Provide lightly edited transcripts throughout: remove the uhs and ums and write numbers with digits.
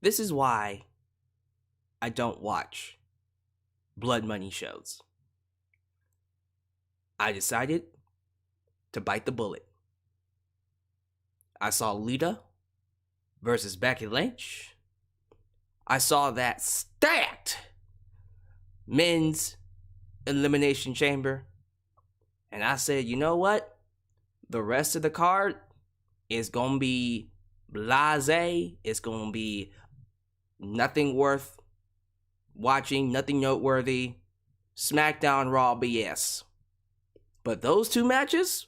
This is why I don't watch blood money shows. I decided to bite the bullet. I saw Lita versus Becky Lynch. I saw that stacked men's Elimination Chamber. And I said, you know what? The rest of the card is going to be blasé. It's going to be nothing worth watching, nothing noteworthy. SmackDown, Raw, BS. But those two matches,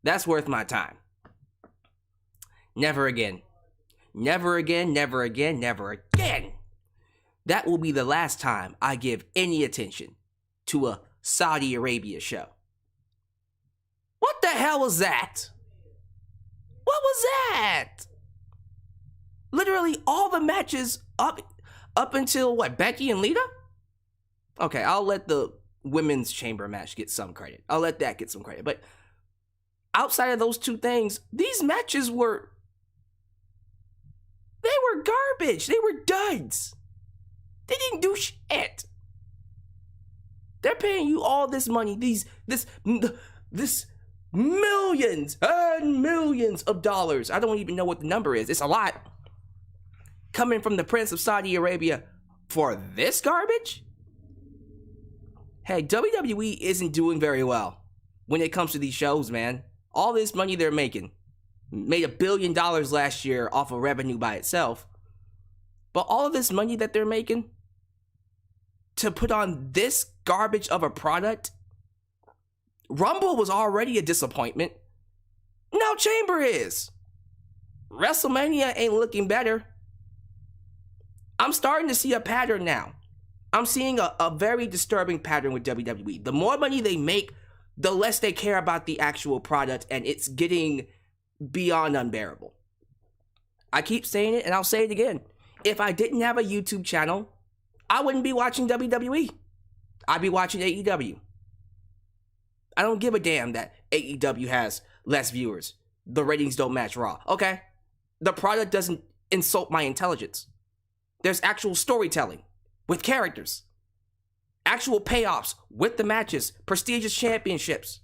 that's worth my time. Never again. Never again, never again, never again. That will be the last time I give any attention to a Saudi Arabia show. What the hell was that? What was that? Literally all the matches up until what, Becky and Lita? Okay, I'll let the women's chamber match get some credit. I'll let that get some credit. But outside of those two things, these matches were garbage. They were duds. They didn't do shit. They're paying you all this money, this millions and millions of dollars. I don't even know what the number is. It's a lot. Coming from the Prince of Saudi Arabia for this garbage? Hey, WWE isn't doing very well when it comes to these shows, man. All this money they're making. Made $1 billion last year off of revenue by itself. But all of this money that they're making to put on this garbage of a product, Rumble was already a disappointment. Now Chamber is. WrestleMania ain't looking better. I'm starting to see a pattern now. I'm seeing a very disturbing pattern with WWE. The more money they make, the less they care about the actual product, and it's getting beyond unbearable. I keep saying it, and I'll say it again. If I didn't have a YouTube channel, I wouldn't be watching WWE. I'd be watching AEW. I don't give a damn that AEW has less viewers. The ratings don't match Raw. Okay, the product doesn't insult my intelligence. There's actual storytelling with characters. Actual payoffs with the matches. Prestigious championships.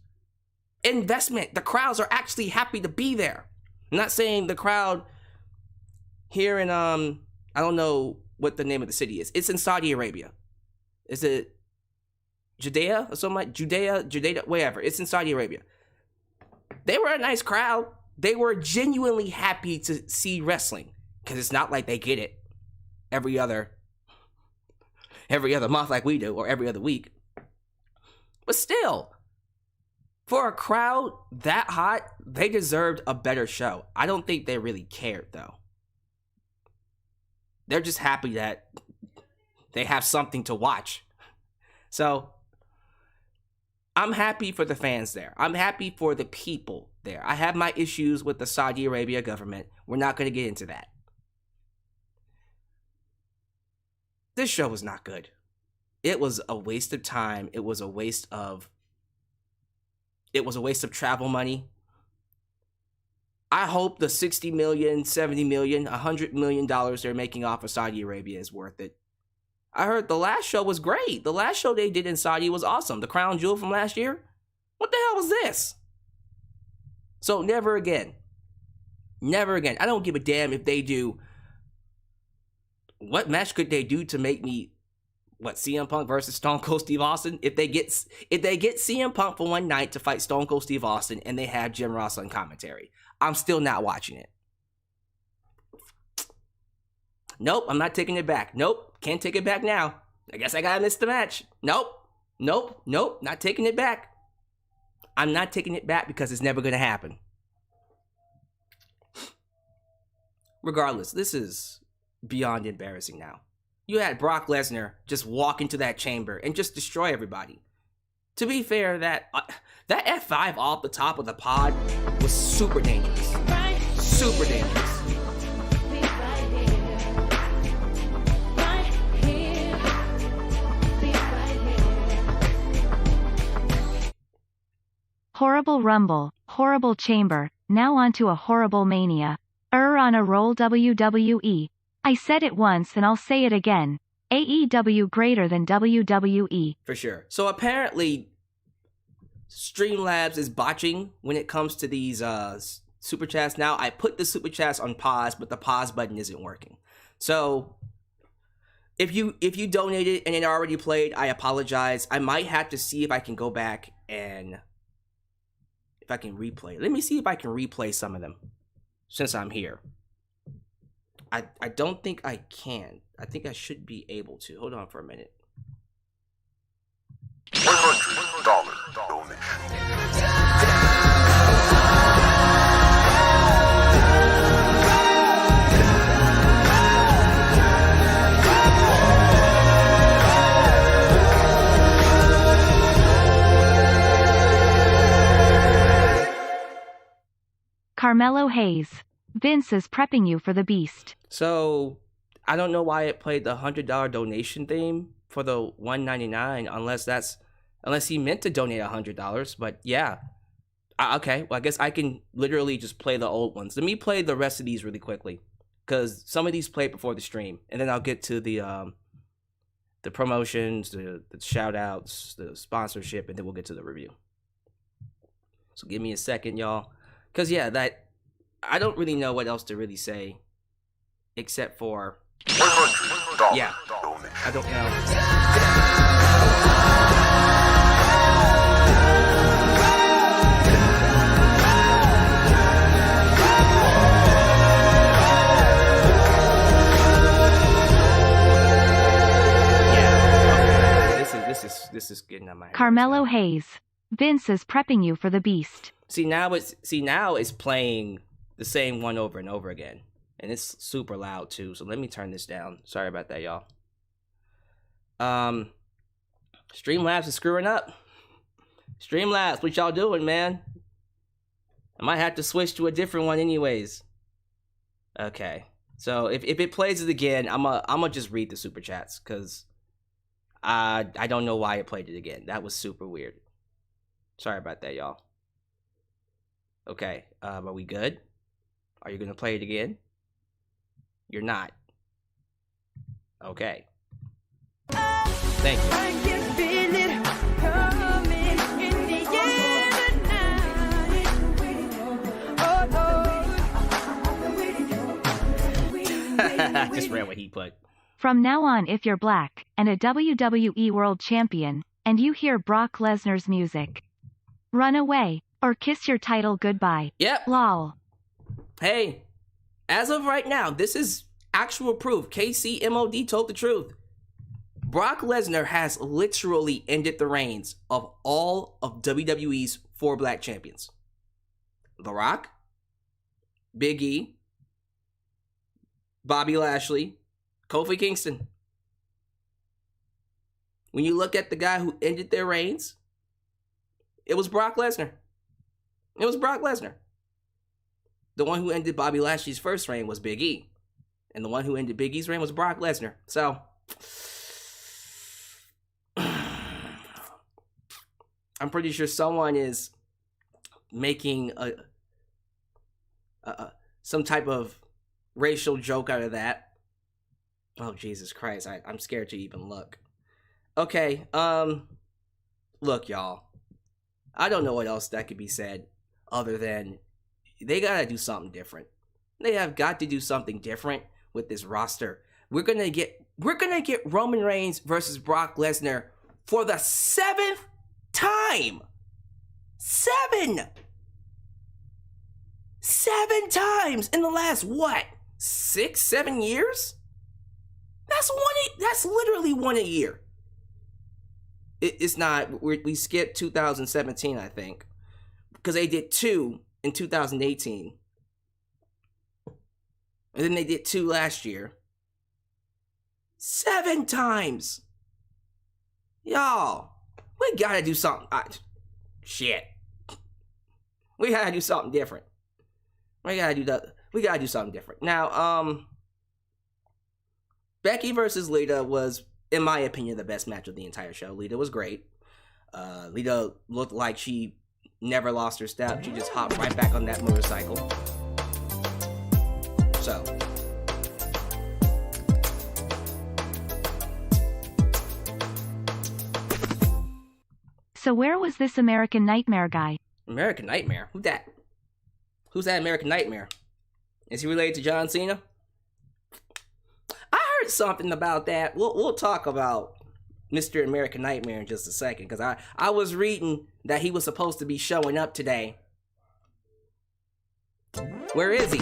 Investment. The crowds are actually happy to be there. I'm not saying the crowd here in, I don't know what the name of the city is. It's in Saudi Arabia. Is it Judea or something like Judea, whatever. It's in Saudi Arabia. They were a nice crowd. They were genuinely happy to see wrestling because it's not like they get it every other month like we do, or every other week. But still, for a crowd that hot, they deserved a better show. I don't think they really cared, though. They're just happy that they have something to watch. So, I'm happy for the fans there. I'm happy for the people there. I have my issues with the Saudi Arabia government. We're not going to get into that. This show was not good. It was a waste of time. It was a waste of travel money. I hope the $60 million, $70 million, $100 million they're making off of Saudi Arabia is worth it. I heard the last show was great. The last show they did in Saudi was awesome. The Crown Jewel from last year. What the hell was this? So never again. Never again. I don't give a damn if they do. What match could they do to make me, CM Punk versus Stone Cold Steve Austin? If they get CM Punk for one night to fight Stone Cold Steve Austin and they have Jim Ross on commentary, I'm still not watching it. Nope, I'm not taking it back. Nope, can't take it back now. I guess I gotta miss the match. Nope, not taking it back. I'm not taking it back because it's never gonna happen. Regardless, this is beyond embarrassing now. You had Brock Lesnar just walk into that chamber and just destroy everybody. To be fair, that F5 off the top of the pod was super dangerous. Super dangerous. Horrible Rumble, horrible Chamber, now on to a horrible Mania. On a roll WWE. I said it once and I'll say it again. AEW greater than WWE. For sure. So apparently, Streamlabs is botching when it comes to these super chats. Now I put the super chats on pause, but the pause button isn't working. So if you donated and it already played, I apologize. I might have to see if I can go back and if I can replay. Let me see if I can replay some of them since I'm here. I don't think I can. I think I should be able to. Hold on for a minute. $100 donation. Carmelo Hayes. Vince is prepping you for the beast. So, I don't know why it played the $100 donation theme for the $199 unless he meant to donate $100, but yeah. Okay, well I guess I can literally just play the old ones. Let me play the rest of these really quickly cuz some of these played before the stream and then I'll get to the promotions, the shout outs, the sponsorship, and then we'll get to the review. So give me a second, y'all. Cuz yeah, that I don't really know what else to really say except for $100 yeah, donation. I don't know. Yeah, okay. This is getting on my head. Carmelo Hayes. Vince is prepping you for the beast. See now it's playing the same one over and over again. And it's super loud too. So let me turn this down. Sorry about that, y'all. Streamlabs is screwing up. Streamlabs, what y'all doing, man? I might have to switch to a different one anyways. Okay. So if it plays it again, I'm gonna just read the super chats because I don't know why it played it again. That was super weird. Sorry about that, y'all. Okay, are we good? Are you gonna play it again? You're not. Okay. Thank you. I can feel it coming in the air tonight. Oh, Just read what he put. From now on, if you're black and a WWE World Champion, and you hear Brock Lesnar's music, run away or kiss your title goodbye. Yep. Lol. Hey, as of right now, this is actual proof. KCMOD told the truth. Brock Lesnar has literally ended the reigns of all of WWE's 4 black champions. The Rock, Big E, Bobby Lashley, Kofi Kingston. When you look at the guy who ended their reigns, it was Brock Lesnar. It was Brock Lesnar. The one who ended Bobby Lashley's first reign was Big E. And the one who ended Big E's reign was Brock Lesnar. So, I'm pretty sure someone is making some type of racial joke out of that. Oh, Jesus Christ. I'm scared to even look. Okay, look, y'all. I don't know what else that could be said other than they gotta do something different. They have got to do something different with this roster. We're gonna get Roman Reigns versus Brock Lesnar for the 7th time. 7 times in the last what? 6-7 years? That's literally one a year. It's not. We skipped 2017, I think, because they did 2 in 2018, and then they did 2 last year. 7 times, y'all. We gotta do something. Shit. We gotta do something different. We gotta do something different. Now, Becky versus Lita was, in my opinion, the best match of the entire show. Lita was great. Lita looked like she never lost her step. She just hopped right back on that motorcycle. So where was this American Nightmare guy? American Nightmare? Who's that? Who's that American Nightmare? Is he related to John Cena? I heard something about that. We'll talk about Mr. American Nightmare in just a second, because I was reading that he was supposed to be showing up today. Where is he?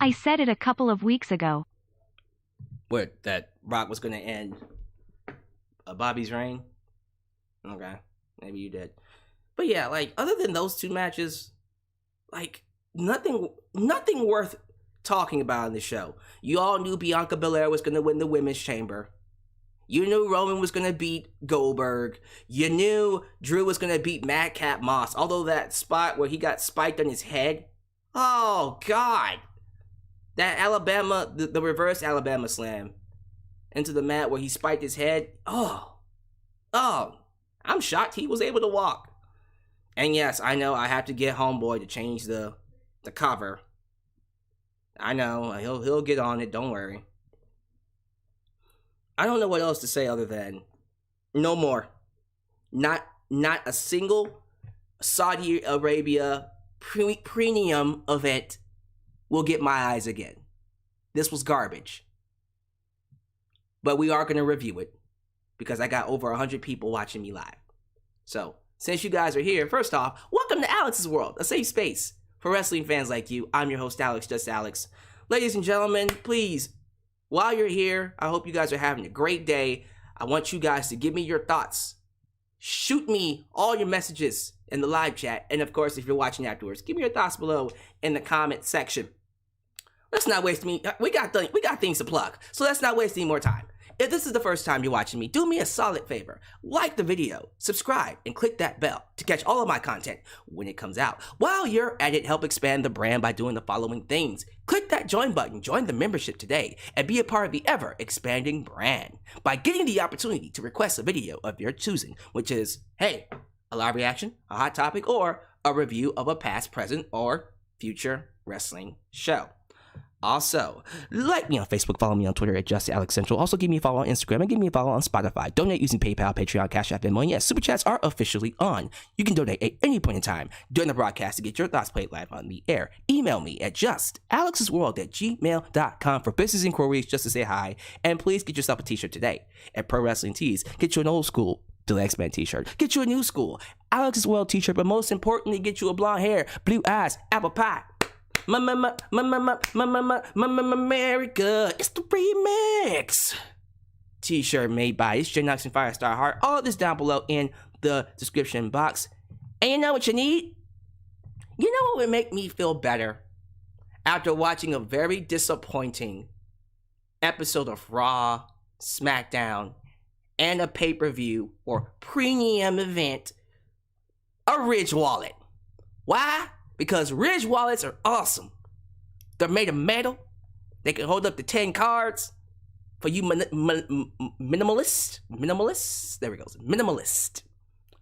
I said it a couple of weeks ago. What, that Rock was going to end Bobby's reign? Okay, maybe you did. But yeah, like, other than those two matches, like, nothing worth talking about in the show. You all knew Bianca Belair was going to win the Women's Chamber. You knew Roman was going to beat Goldberg. You knew Drew was going to beat Madcap Moss. Although that spot where he got spiked on his head, oh, God. That Alabama, the reverse Alabama slam into the mat where he spiked his head. Oh, I'm shocked he was able to walk. And yes, I know I have to get Homeboy to change the cover. I know, he'll get on it, don't worry. I don't know what else to say other than no more. Not a single Saudi Arabia premium event will get my eyes again. This was garbage. But we are going to review it because I got over 100 people watching me live. So, since you guys are here, first off, welcome to Alyx's World, a safe space for wrestling fans like you. I'm your host, Alyx, just Alyx. Ladies and gentlemen, please, while you're here, I hope you guys are having a great day. I want you guys to give me your thoughts. Shoot me all your messages in the live chat. And of course, if you're watching afterwards, give me your thoughts below in the comment section. Let's not waste we got things to plug, so let's not waste any more time. If this is the first time you're watching me, do me a solid favor. Like the video, subscribe, and click that bell to catch all of my content when it comes out. While you're at it, help expand the brand by doing the following things. Click that join button, join the membership today, and be a part of the ever-expanding brand by getting the opportunity to request a video of your choosing, which is, hey, a live reaction, a hot topic, or a review of a past, present, or future wrestling show. Also, like me on Facebook, follow me on Twitter at JustAlexCentral. Also, give me a follow on Instagram and give me a follow on Spotify. Donate using PayPal, Patreon, Cash App, Venmo, and yes, Super Chats are officially on. You can donate at any point in time during the broadcast to get your thoughts played live on the air. Email me at justalexsworld@gmail.com for business inquiries just to say hi. And please get yourself a t-shirt today at Pro Wrestling Tees. Get you an old school Delay X-Men t-shirt. Get you a new school Alyx's World t-shirt, but most importantly, get you a blonde hair, blue eyes, apple pie. America, it's the remix t-shirt made by It's J Knox and Firestar Heart. All of this down below in the description box. And you know what you need? You know what would make me feel better after watching a very disappointing episode of Raw, SmackDown, and a pay-per-view or premium event? A Ridge wallet. Why? Because Ridge wallets are awesome. They're made of metal. They can hold up to 10 cards. For you minimalist, there we go, minimalist,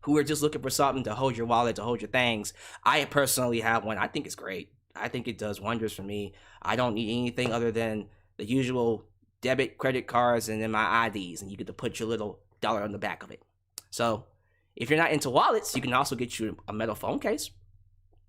who are just looking for something to hold your wallet, to hold your things. I personally have one. I think it's great. I think it does wonders for me. I don't need anything other than the usual debit, credit cards, and then my IDs, and you get to put your little dollar on the back of it. So, if you're not into wallets, you can also get you a metal phone case.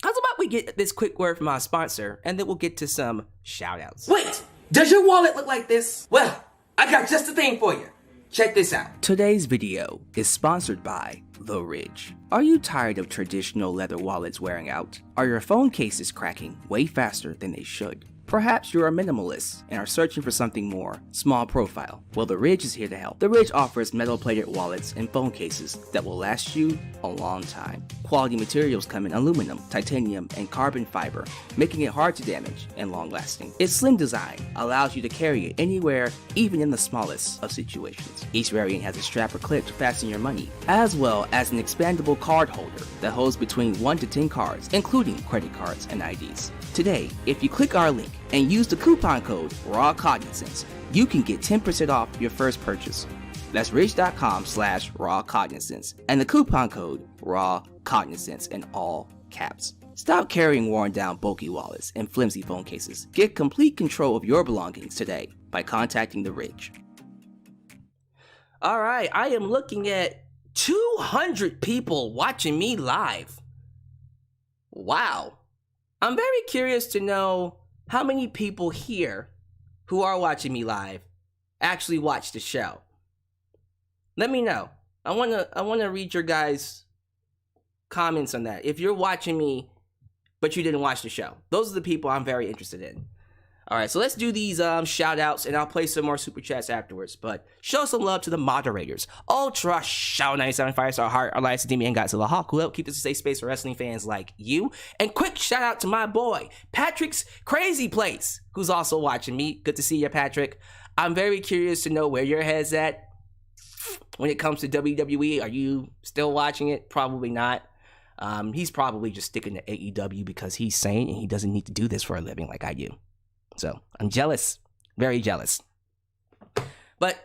How's about we get this quick word from our sponsor, and then we'll get to some shout-outs. Wait! Does your wallet look like this? Well, I got just the thing for you. Check this out. Today's video is sponsored by The Ridge. Are you tired of traditional leather wallets wearing out? Are your phone cases cracking way faster than they should? Perhaps you're a minimalist and are searching for something more small profile. Well, The Ridge is here to help. The Ridge offers metal-plated wallets and phone cases that will last you a long time. Quality materials come in aluminum, titanium, and carbon fiber, making it hard to damage and long-lasting. Its slim design allows you to carry it anywhere, even in the smallest of situations. Each variant has a strap or clip to fasten your money, as well as an expandable card holder that holds between 1 to 10 cards, including credit cards and IDs. Today, if you click our link and use the coupon code RAWCognizance, you can get 10% off your first purchase. That's rich.com/rawcognizance and the coupon code rawcognizance in all caps. Stop carrying worn down bulky wallets and flimsy phone cases. Get complete control of your belongings today by contacting the Rich. Alright, I am looking at 200 people watching me live. Wow. I'm very curious to know how many people here who are watching me live actually watch the show. Let me know. I wanna read your guys' comments on that. If you're watching me but you didn't watch the show, those are the people I'm very interested in. Alright, so let's do these shout outs and I'll play some more super chats afterwards. But show some love to the moderators. Ultra Shout 97 Firestar Heart, Alyx, Demi, and Godzilla Hawk, who help keep this a safe space for wrestling fans like you. And quick shout out to my boy, Patrick's Crazy Place, who's also watching me. Good to see you, Patrick. I'm very curious to know where your head's at when it comes to WWE. Are you still watching it? Probably not. He's probably just sticking to AEW because he's sane and he doesn't need to do this for a living like I do. So, I'm jealous. Very jealous. But,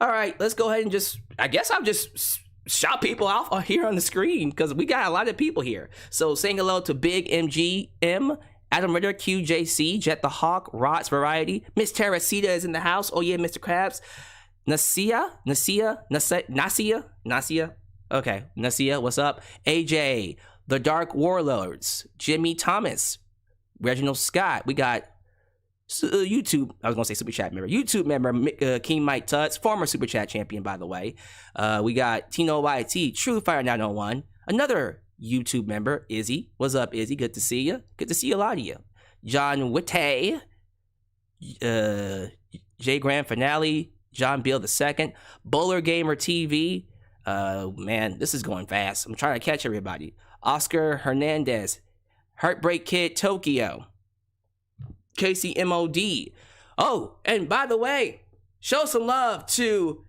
alright, let's go ahead and I guess I'll just shout people out here on the screen, because we got a lot of people here. So, saying hello to Big MGM, Adam Ritter, QJC, Jet the Hawk, Rots Variety, Miss Teresita is in the house. Oh yeah, Mr. Krabs. Nasia? Okay, Nasia, what's up? AJ, The Dark Warlords, Jimmy Thomas, Reginald Scott. We got YouTube, I was gonna say Super Chat member, YouTube member, King Mike Tuts, former Super Chat champion, by the way. We got Tino YT, True Fire 901, another YouTube member, Izzy. What's up, Izzy? Good to see you. Good to see a lot of you. John Witte, J Grand Finale, John Beal II, Bowler Gamer TV. Man, this is going fast. I'm trying to catch everybody. Oscar Hernandez, Heartbreak Kid Tokyo, Casey MOD. Oh, and by the way, show some love to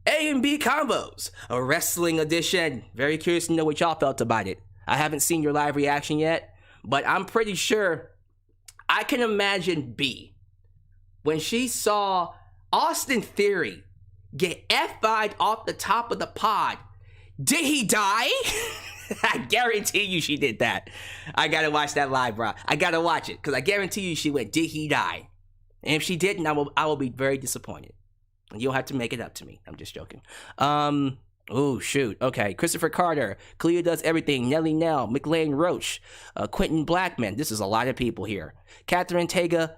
A&B Combos, a wrestling edition. Very curious to know what y'all felt about it. I haven't seen your live reaction yet, but I'm pretty sure I can imagine B, when she saw Austin Theory get F5'd off the top of the pod. Did he die? I guarantee you she did that. I gotta watch that live, bro. I gotta watch it, because I guarantee you she went, did he die? And if she didn't, I will be very disappointed. And you'll have to make it up to me. I'm just joking. Oh, shoot. Okay. Christopher Carter. Cleo Does Everything. Nelly Nell. McLean Roach. Quentin Blackman. This is a lot of people here. Catherine Tega.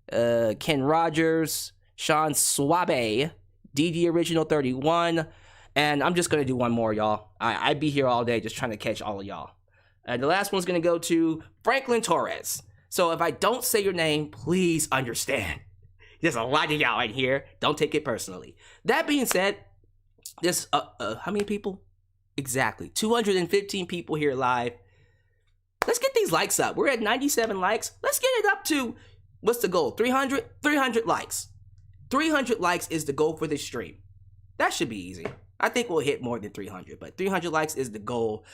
Ken Rogers. Sean Swabe. DD Original 31. And I'm just going to do one more, y'all. I'd be here all day just trying to catch all of y'all. The last one's going to go to Franklin Torres. So if I don't say your name, please understand. There's a lot of y'all in here. Don't take it personally. That being said, there's, how many people? Exactly. 215 people here live. Let's get these likes up. We're at 97 likes. Let's get it up to, what's the goal? 300? 300 likes. 300 likes is the goal for this stream. That should be easy. I think we'll hit more than 300, but 300 likes is the goal.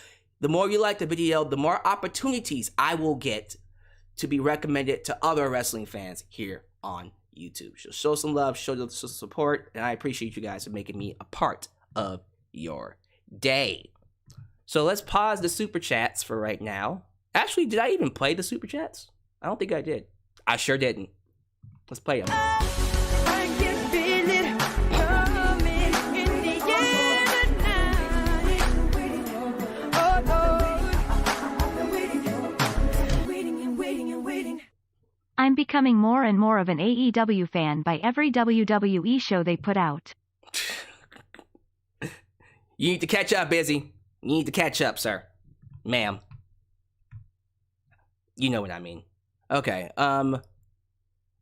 The more you like the video, the more opportunities I will get to be recommended to other wrestling fans here on YouTube. So show some love, show some support, and I appreciate you guys for making me a part of your day. So let's pause the super chats for right now. Actually, did I even play the super chats? I don't think I did. I sure didn't. Let's play them. I can feel it coming in the air tonight. Oh Lord, I've been waiting. I'm becoming more and more of an AEW fan by every WWE show they put out. You need to catch up, Busy. You need to catch up, sir. Ma'am. You know what I mean. Okay,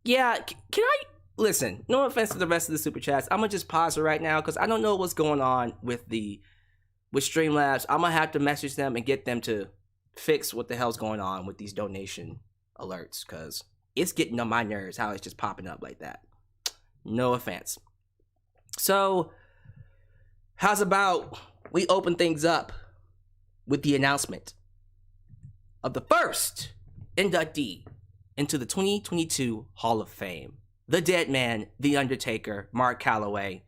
yeah, can I... Listen, no offense to the rest of the super chats. I'm gonna just pause it right now, because I don't know what's going on with Streamlabs. I'm gonna have to message them and get them to fix what the hell's going on with these donation alerts, because it's getting on my nerves how it's just popping up like that. No offense. So, how's about we open things up with the announcement of the first inductee into the 2022 Hall of Fame. The dead man, The Undertaker, Mark Calloway,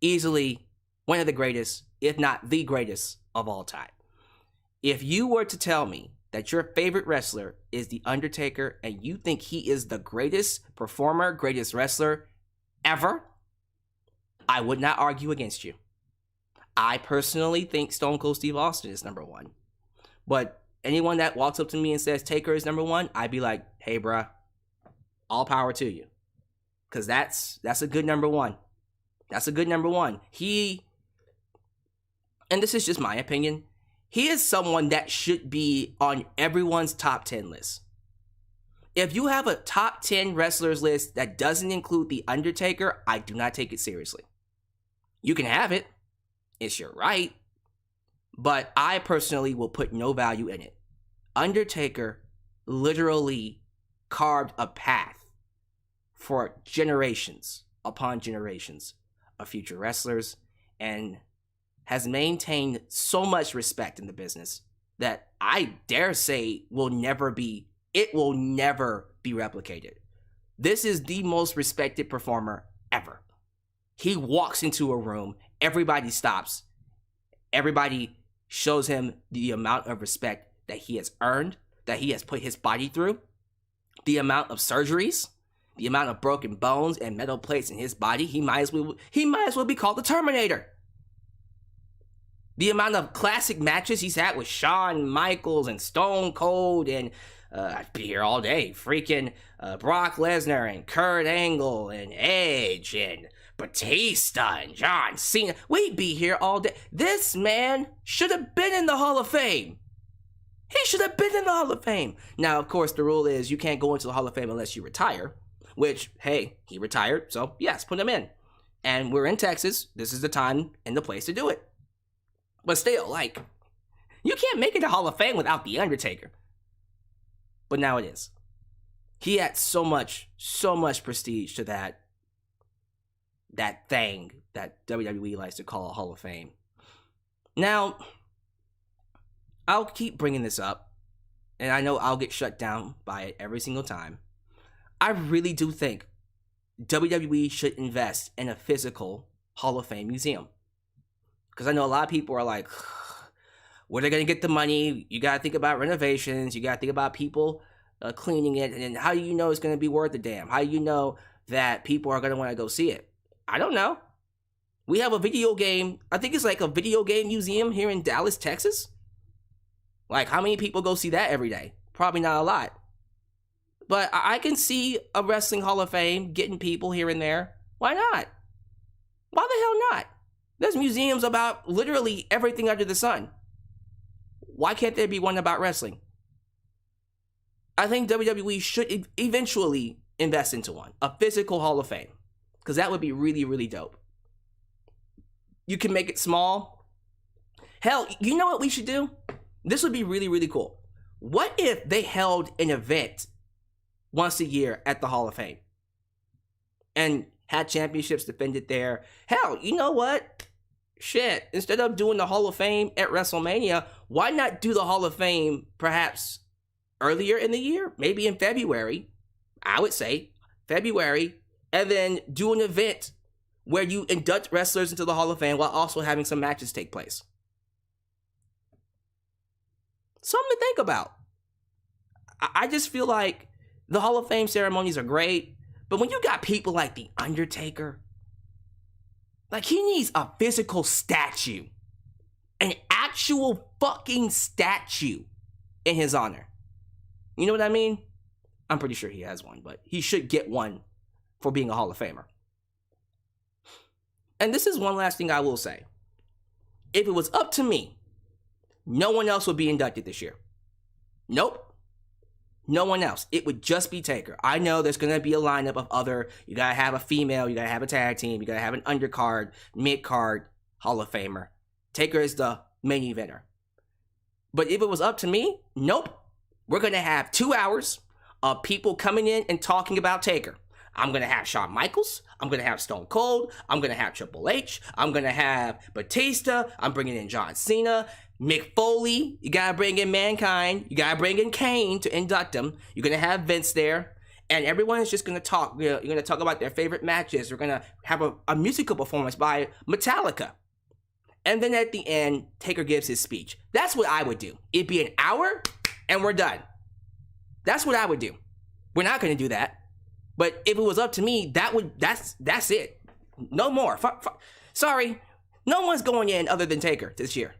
easily One of the greatest, if not the greatest of all time. If you were to tell me that your favorite wrestler is The Undertaker and you think he is the greatest performer, greatest wrestler ever, I would not argue against you. I personally think Stone Cold Steve Austin is number one. But anyone that walks up to me and says Taker is number one, I'd be like, hey, bruh, all power to you. Because that's a good number one. That's a good number one. And this is just my opinion, he is someone that should be on everyone's top 10 list. If you have a top 10 wrestlers list that doesn't include The Undertaker, I do not take it seriously. You can have it. It's your right. But I personally will put no value in it. Undertaker literally carved a path for generations upon generations of future wrestlers and has maintained so much respect in the business that I dare say it will never be replicated. This is the most respected performer ever. He walks into a room, everybody stops, everybody shows him the amount of respect that he has earned, that he has put his body through, the amount of surgeries, the amount of broken bones and metal plates in his body. He might as well be called the Terminator. The amount of classic matches he's had with Shawn Michaels and Stone Cold and I'd be here all day. Freaking Brock Lesnar and Kurt Angle and Edge and Batista and John Cena. We'd be here all day. This man should have been in the Hall of Fame. He should have been in the Hall of Fame. Now, of course, the rule is you can't go into the Hall of Fame unless you retire. Which, hey, he retired, so yes, put him in. And we're in Texas. This is the time and the place to do it. But still, like, you can't make it to Hall of Fame without The Undertaker. But now it is. He had so much prestige to that thing that WWE likes to call a Hall of Fame. Now, I'll keep bringing this up, and I know I'll get shut down by it every single time. I really do think WWE should invest in a physical Hall of Fame museum. Because I know a lot of people are like, where are they going to get the money? You got to think about renovations. You got to think about people cleaning it. And how do you know it's going to be worth a damn? How do you know that people are going to want to go see it? I don't know. We have a video game. I think it's like a video game museum here in Dallas, Texas. Like, how many people go see that every day? Probably not a lot. But I can see a wrestling Hall of Fame getting people here and there. Why not? Why the hell not? There's museums about literally everything under the sun. Why can't there be one about wrestling? I think WWE should eventually invest into one. A physical Hall of Fame. Because that would be really, really dope. You can make it small. Hell, you know what we should do? This would be really, really cool. What if they held an event once a year at the Hall of Fame? And had championships defended there. Hell, you know what? Shit, instead of doing the Hall of Fame at WrestleMania, why not do the Hall of Fame perhaps earlier in the year? Maybe in February, I would say February, and then do an event where you induct wrestlers into the Hall of Fame while also having some matches take place. Something to think about. I just feel like the Hall of Fame ceremonies are great, but when you got people like The Undertaker, like, he needs a physical statue. An actual fucking statue in his honor. You know what I mean? I'm pretty sure he has one, but he should get one for being a Hall of Famer. And this is one last thing I will say. If it was up to me, no one else would be inducted this year. Nope. No one else. It would just be Taker. I know there's going to be a lineup of other, you got to have a female, you got to have a tag team, you got to have an undercard, mid-card Hall of Famer. Taker is the main eventer. But if it was up to me, nope. We're going to have 2 hours of people coming in and talking about Taker. I'm going to have Shawn Michaels. I'm going to have Stone Cold. I'm going to have Triple H. I'm going to have Batista. I'm bringing in John Cena. Mick Foley, you gotta bring in Mankind, you gotta bring in Kane to induct him, you're gonna have Vince there, and everyone is just gonna talk, you're gonna talk about their favorite matches, we're gonna have a musical performance by Metallica, And then at the end, Taker gives his speech. That's what I would do. It'd be an hour, and we're done. That's what I would do. We're not going to do that. But if it was up to me, that's it. No more. Sorry, no one's going in other than Taker this year.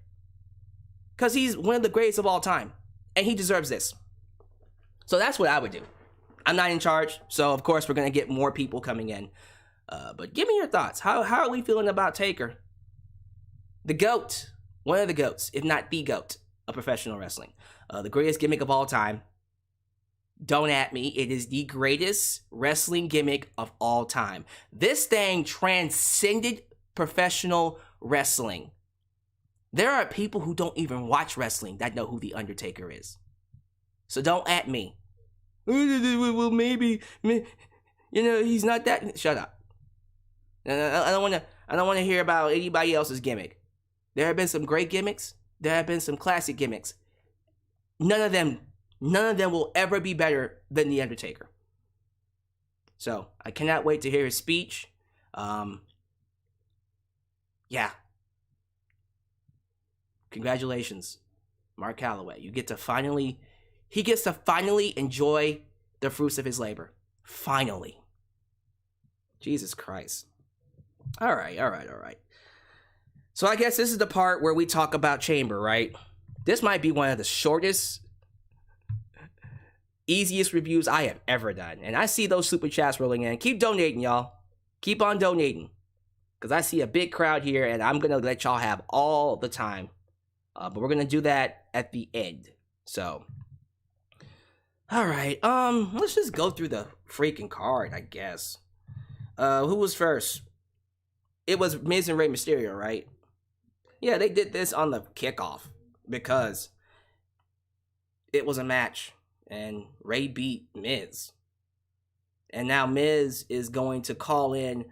Because he's one of the greatest of all time. And he deserves this. So that's what I would do. I'm not in charge, so of course we're going to get more people coming in. But give me your thoughts. How are we feeling about Taker? The GOAT. One of the GOATs, if not the GOAT of professional wrestling. The greatest gimmick of all time. Don't at me. It is the greatest wrestling gimmick of all time. This thing transcended professional wrestling. There are people who don't even watch wrestling that know who The Undertaker is. So don't at me. Well, maybe, he's not that. Shut up. I don't want to hear about anybody else's gimmick. There have been some great gimmicks. There have been some classic gimmicks. None of them will ever be better than The Undertaker. So I cannot wait to hear his speech. Yeah. Congratulations, Mark Calloway. He gets to finally enjoy the fruits of his labor. Finally. Jesus Christ. All right. So I guess this is the part where we talk about Chamber, right? This might be one of the shortest, easiest reviews I have ever done. And I see those super chats rolling in. Keep donating, y'all. Keep on donating. Because I see a big crowd here, and I'm going to let y'all have all the time. But we're going to do that at the end. So, all right. Let's just go through the freaking card, I guess. Who was first? It was Miz and Rey Mysterio, right? Yeah, they did this on the kickoff because it was a match and Rey beat Miz. And now Miz is going to call in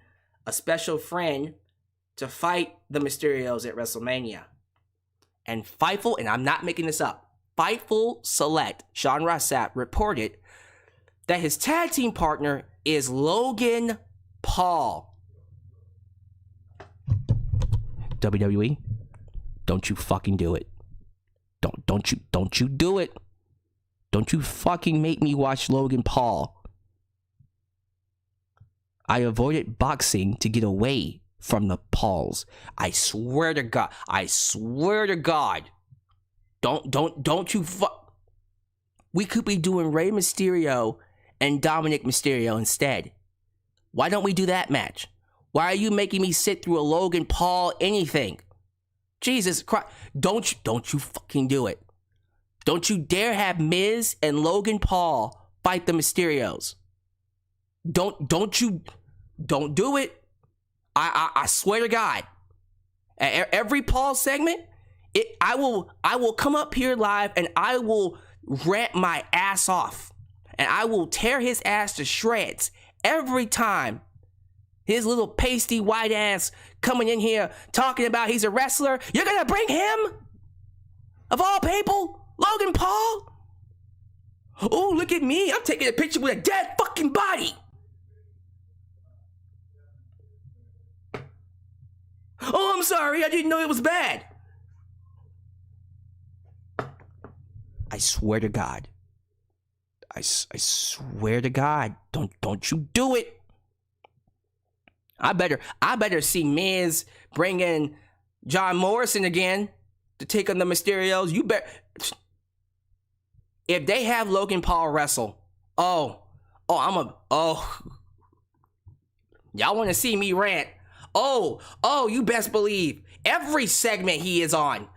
a special friend to fight the Mysterios at WrestleMania. And Fightful, and I'm not making this up, Fightful Select, Sean Rossap, reported that his tag team partner is Logan Paul. WWE, don't you fucking do it. Don't you do it. Don't you fucking make me watch Logan Paul. I avoided boxing to get away from the Pauls. I swear to God. Don't you fuck. We could be doing Rey Mysterio and Dominic Mysterio instead. Why don't we do that match? Why are you making me sit through a Logan Paul anything? Jesus Christ. Don't you fucking do it. Don't you dare have Miz and Logan Paul fight the Mysterios. Don't do it. I swear to God. At every Paul segment, I will come up here live and I will rant my ass off. And I will tear his ass to shreds every time. His little pasty white ass coming in here talking about he's a wrestler. You're gonna bring him? Of all people? Logan Paul? Oh, look at me. I'm taking a picture with a dead fucking body. Oh, I'm sorry. I didn't know it was bad. I swear to God. I swear to God. Don't you do it. I better see Miz bring in John Morrison again to take on the Mysterios. You bet. If they have Logan Paul wrestle, y'all want to see me rant? Oh, you best believe every segment he is on.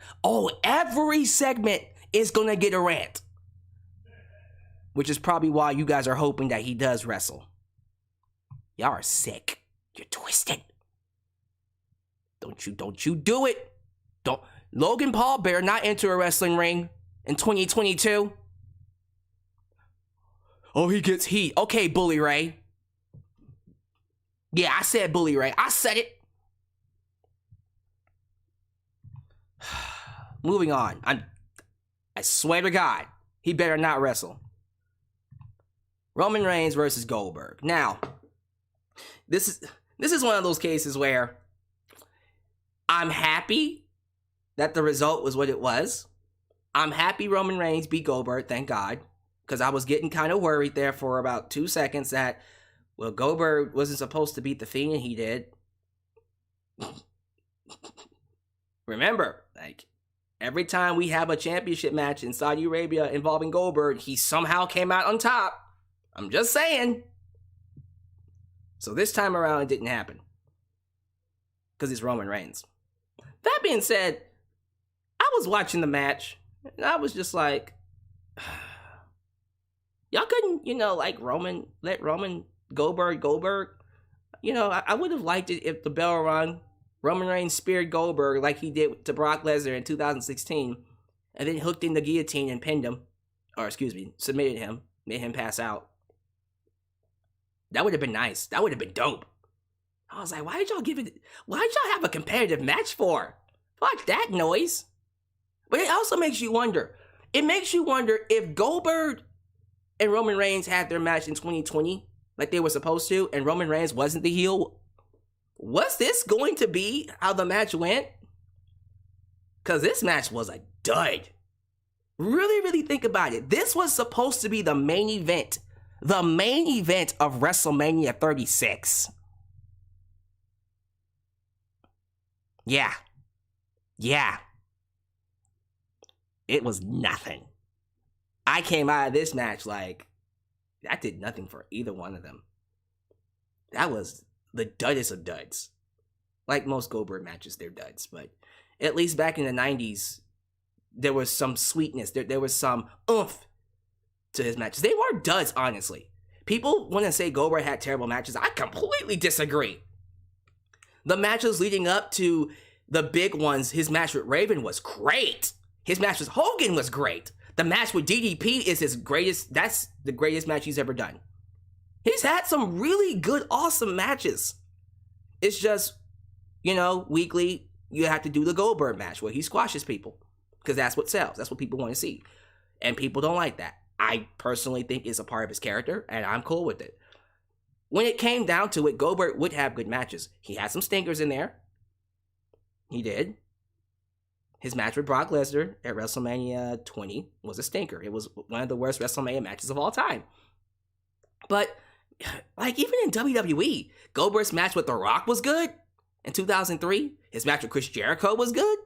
Every segment is gonna get a rant, which is probably why you guys are hoping that he does wrestle. Y'all are sick. You're twisted. Don't you do it. Logan Paul better not enter a wrestling ring in 2022. Oh, he gets heat. Okay, Bully Ray. Yeah, I said Bully Ray. I said it. Moving on. I swear to God, he better not wrestle. Roman Reigns versus Goldberg. Now, this is one of those cases where I'm happy that the result was what it was. I'm happy Roman Reigns beat Goldberg, thank God. Because I was getting kind of worried there for about 2 seconds that, well, Goldberg wasn't supposed to beat The Fiend and he did. Remember, like, every time we have a championship match in Saudi Arabia involving Goldberg, he somehow came out on top. I'm just saying. So this time around, it didn't happen. Because it's Roman Reigns. That being said, I was watching the match, and I was just like, y'all couldn't, like let Roman Goldberg. I would have liked it if the bell rung, Roman Reigns speared Goldberg like he did to Brock Lesnar in 2016, and then hooked in the guillotine and pinned him, submitted him, made him pass out. That would have been nice. That would have been dope. I was like, why did y'all have a competitive match for? Fuck that noise. But it also makes you wonder. It makes you wonder if Goldberg and Roman Reigns had their match in 2020 like they were supposed to, and Roman Reigns wasn't the heel. Was this going to be how the match went? Because this match was a dud. Really, really think about it. This was supposed to be the main event. The main event of WrestleMania 36. Yeah. It was nothing. I came out of this match like, that did nothing for either one of them. That was the duddest of duds. Like most Goldberg matches, they're duds. But at least back in the 90s, there was some sweetness. There was some oomph to his matches. They were duds, honestly. People want to say Goldberg had terrible matches. I completely disagree. The matches leading up to the big ones, his match with Raven was great. His match with Hogan was great. The match with DDP is his greatest. That's the greatest match he's ever done. He's had some really good, awesome matches. It's just, weekly, you have to do the Goldberg match where he squashes people. Because that's what sells. That's what people want to see. And people don't like that. I personally think it's a part of his character, and I'm cool with it. When it came down to it, Goldberg would have good matches. He had some stinkers in there. He did. His match with Brock Lesnar at WrestleMania 20 was a stinker. It was one of the worst WrestleMania matches of all time. But, like, even in WWE, Goldberg's match with The Rock was good in 2003. His match with Chris Jericho was good.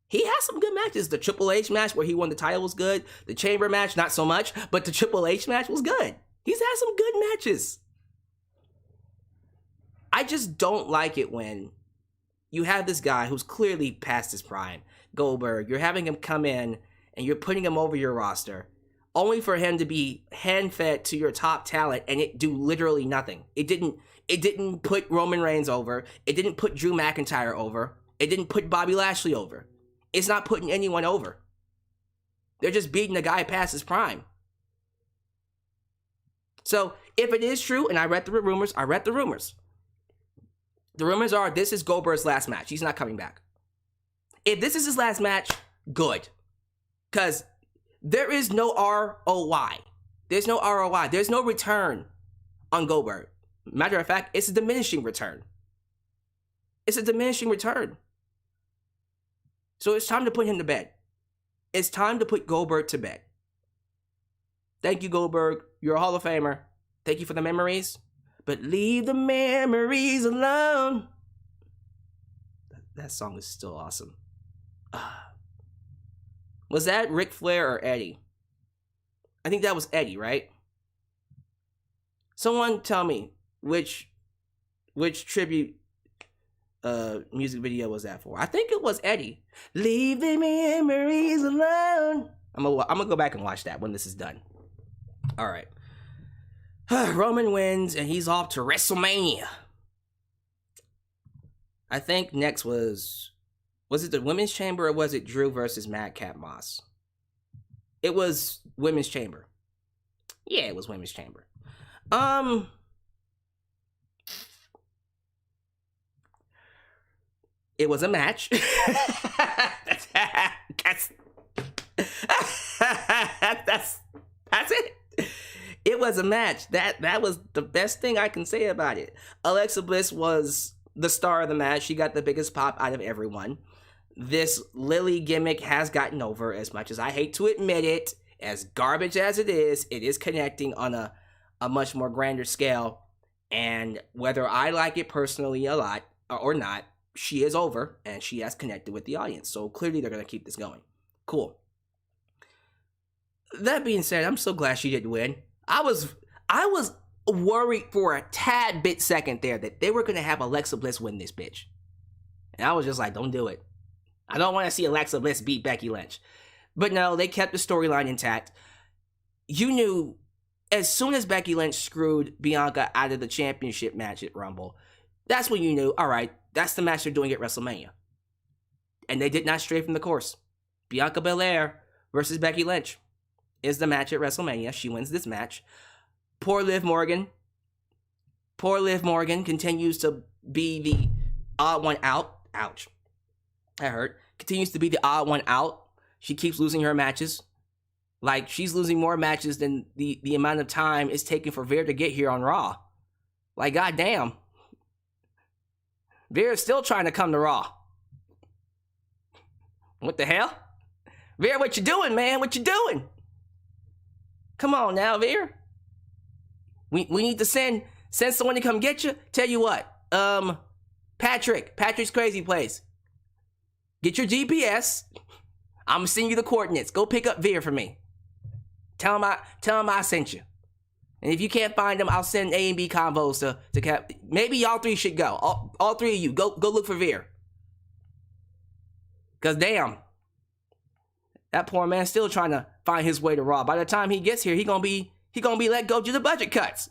He has some good matches. The Triple H match where he won the title was good. The Chamber match, not so much, but the Triple H match was good. He's had some good matches. I just don't like it when you have this guy who's clearly past his prime, Goldberg. You're having him come in and you're putting him over your roster, only for him to be hand-fed to your top talent and it do literally nothing. It didn't put Roman Reigns over. It didn't put Drew McIntyre over. It didn't put Bobby Lashley over. It's not putting anyone over. They're just beating the guy past his prime. So, if it is true, and I read the rumors. The rumors are this is Goldberg's last match. He's not coming back. If this is his last match, good. Because there is no ROI. There's no ROI. There's no return on Goldberg. Matter of fact, it's a diminishing return. It's a diminishing return. So it's time to put him to bed. It's time to put Goldberg to bed. Thank you, Goldberg. You're a Hall of Famer. Thank you for the memories. But leave the memories alone. That song is still awesome. Was that Ric Flair or Eddie? I think that was Eddie, right? Someone tell me which tribute music video was that for? I think it was Eddie. Leave the memories alone. I'm gonna go back and watch that when this is done. All right. Roman wins and he's off to WrestleMania. I think next was it the Women's Chamber or was it Drew versus Madcap Moss? It was Women's Chamber. Yeah, it was Women's Chamber. It was a match. That's it. It was a match. That was the best thing I can say about it. Alexa Bliss was the star of the match. She got the biggest pop out of everyone. this Lily gimmick has gotten over. As much as I hate to admit it, as garbage as it is connecting on a much more grander scale. And whether I like it personally a lot or not, she is over and she has connected with the audience. So clearly they're going to keep this going. Cool. That being said, I'm so glad she didn't win. I was worried for a tad bit second there that they were going to have Alexa Bliss win this bitch. And I was just like, don't do it. I don't want to see Alexa Bliss beat Becky Lynch. But no, they kept the storyline intact. You knew as soon as Becky Lynch screwed Bianca out of the championship match at Rumble, that's when you knew, all right, that's the match they're doing at WrestleMania. And they did not stray from the course. Bianca Belair versus Becky Lynch is the match at WrestleMania. She wins this match. Poor Liv Morgan. Poor Liv Morgan continues to be the odd one out. Ouch. That hurt. Continues to be the odd one out. She keeps losing her matches. Like, she's losing more matches than the amount of time it's taking for Veer to get here on Raw. Like, goddamn. Veer's still trying to come to Raw. What the hell? Veer, what you doing, man? What you doing? Come on now, Veer. We need to send someone to come get you. Tell you what, Patrick's crazy place. Get your GPS. I'm gonna send you the coordinates. Go pick up Veer for me. Tell him I sent you. And if you can't find him, I'll send A and B convos to Cap. Maybe y'all three should go. All three of you go look for Veer. Cause damn, that poor man's still trying to find his way to Raw. By the time he gets here, he gonna be let go due to budget cuts.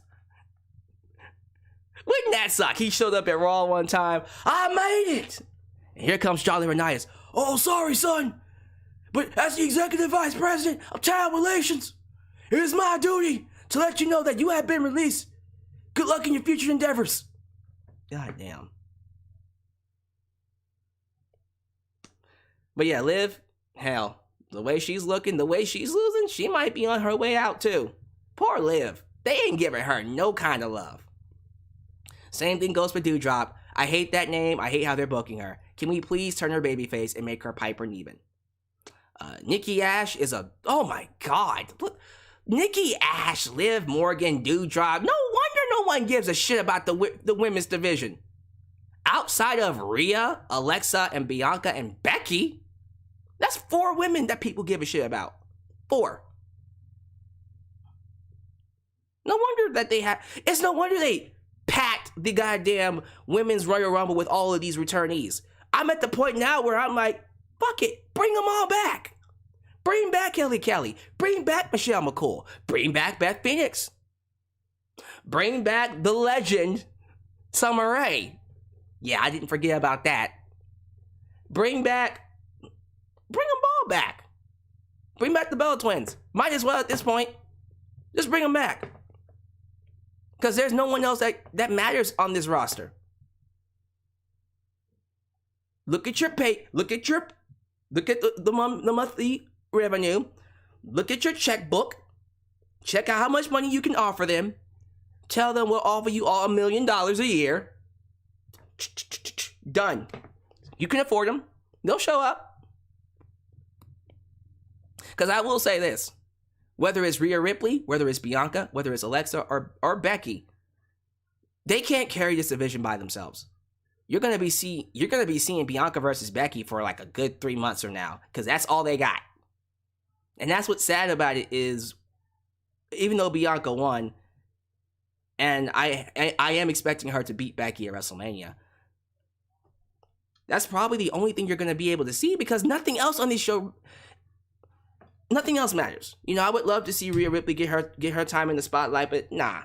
Wouldn't that suck? He showed up at Raw one time. I made it. And here comes Charlie Renias. Oh, sorry, son. But as the executive vice president of talent relations, it is my duty to let you know that you have been released. Good luck in your future endeavors. God damn. But yeah, Liv, hell, the way she's looking, the way she's losing, she might be on her way out too. Poor Liv. They ain't giving her no kind of love. Same thing goes for Doudrop. I hate that name. I hate how they're booking her. Can we please turn her babyface and make her Piper Niven? Nikki Ash is oh my god. Look, Nikki Ash, Liv Morgan, Doudrop. No wonder no one gives a shit about the women's division. Outside of Rhea, Alexa, and Bianca, and Becky, that's 4 women that people give a shit about. 4. No wonder that it's no wonder they packed the goddamn Women's Royal Rumble with all of these returnees. I'm at the point now where I'm like, fuck it, bring them all back. Bring back Kelly. Bring back Michelle McCool. Bring back Beth Phoenix. Bring back the legend, Summer Rae. Yeah, I didn't forget about that. Bring them all back. Bring back the Bella Twins. Might as well at this point. Just bring them back. Because there's no one else that matters on this roster. Look at your pay. Look at the monthly revenue. Look at your checkbook. Check out how much money you can offer them. Tell them we'll offer you all $1 million a year. Done. You can afford them. They'll show up. Because I will say this. Whether it's Rhea Ripley, whether it's Bianca, whether it's Alexa or Becky, they can't carry this division by themselves. You're gonna be seeing Bianca versus Becky for like a good 3 months from now, because that's all they got. And that's what's sad about it is, even though Bianca won, and I am expecting her to beat Becky at WrestleMania, that's probably the only thing you're gonna be able to see, because nothing else on this show. Nothing else matters. You know, I would love to see Rhea Ripley get her time in the spotlight, but nah.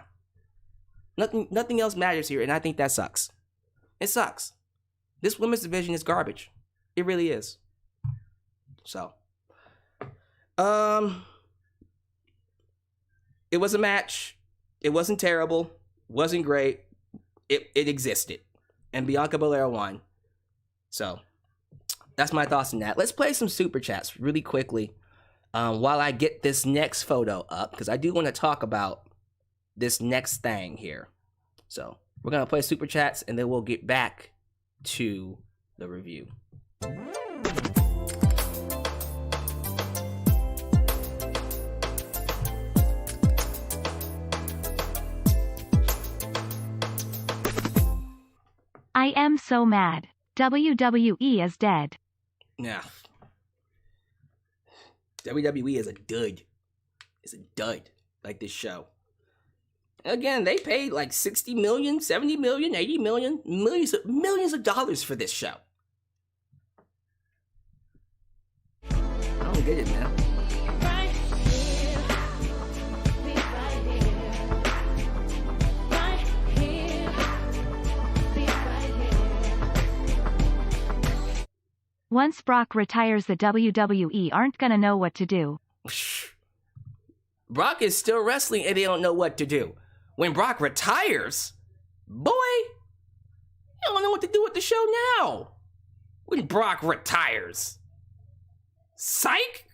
Nothing else matters here, and I think that sucks. It sucks. This women's division is garbage. It really is. So, it was a match. It wasn't terrible. Wasn't great. It existed, and Bianca Belair won. So, that's my thoughts on that. Let's play some super chats really quickly. While I get this next photo up, because I do want to talk about this next thing here. So, we're going to play super chats, and then we'll get back to the review. I am so mad. WWE is dead. Nah. WWE is a dud. It's a dud, like this show. Again, they paid like 60 million, 70 million, 80 million, millions of dollars for this show. I don't get it, man. Right here, be right here. Right here, be right here. Once Brock retires, the WWE aren't gonna know what to do. Brock is still wrestling and they don't know what to do. When Brock retires, boy, you don't know what to do with the show now. When Brock retires. Psych?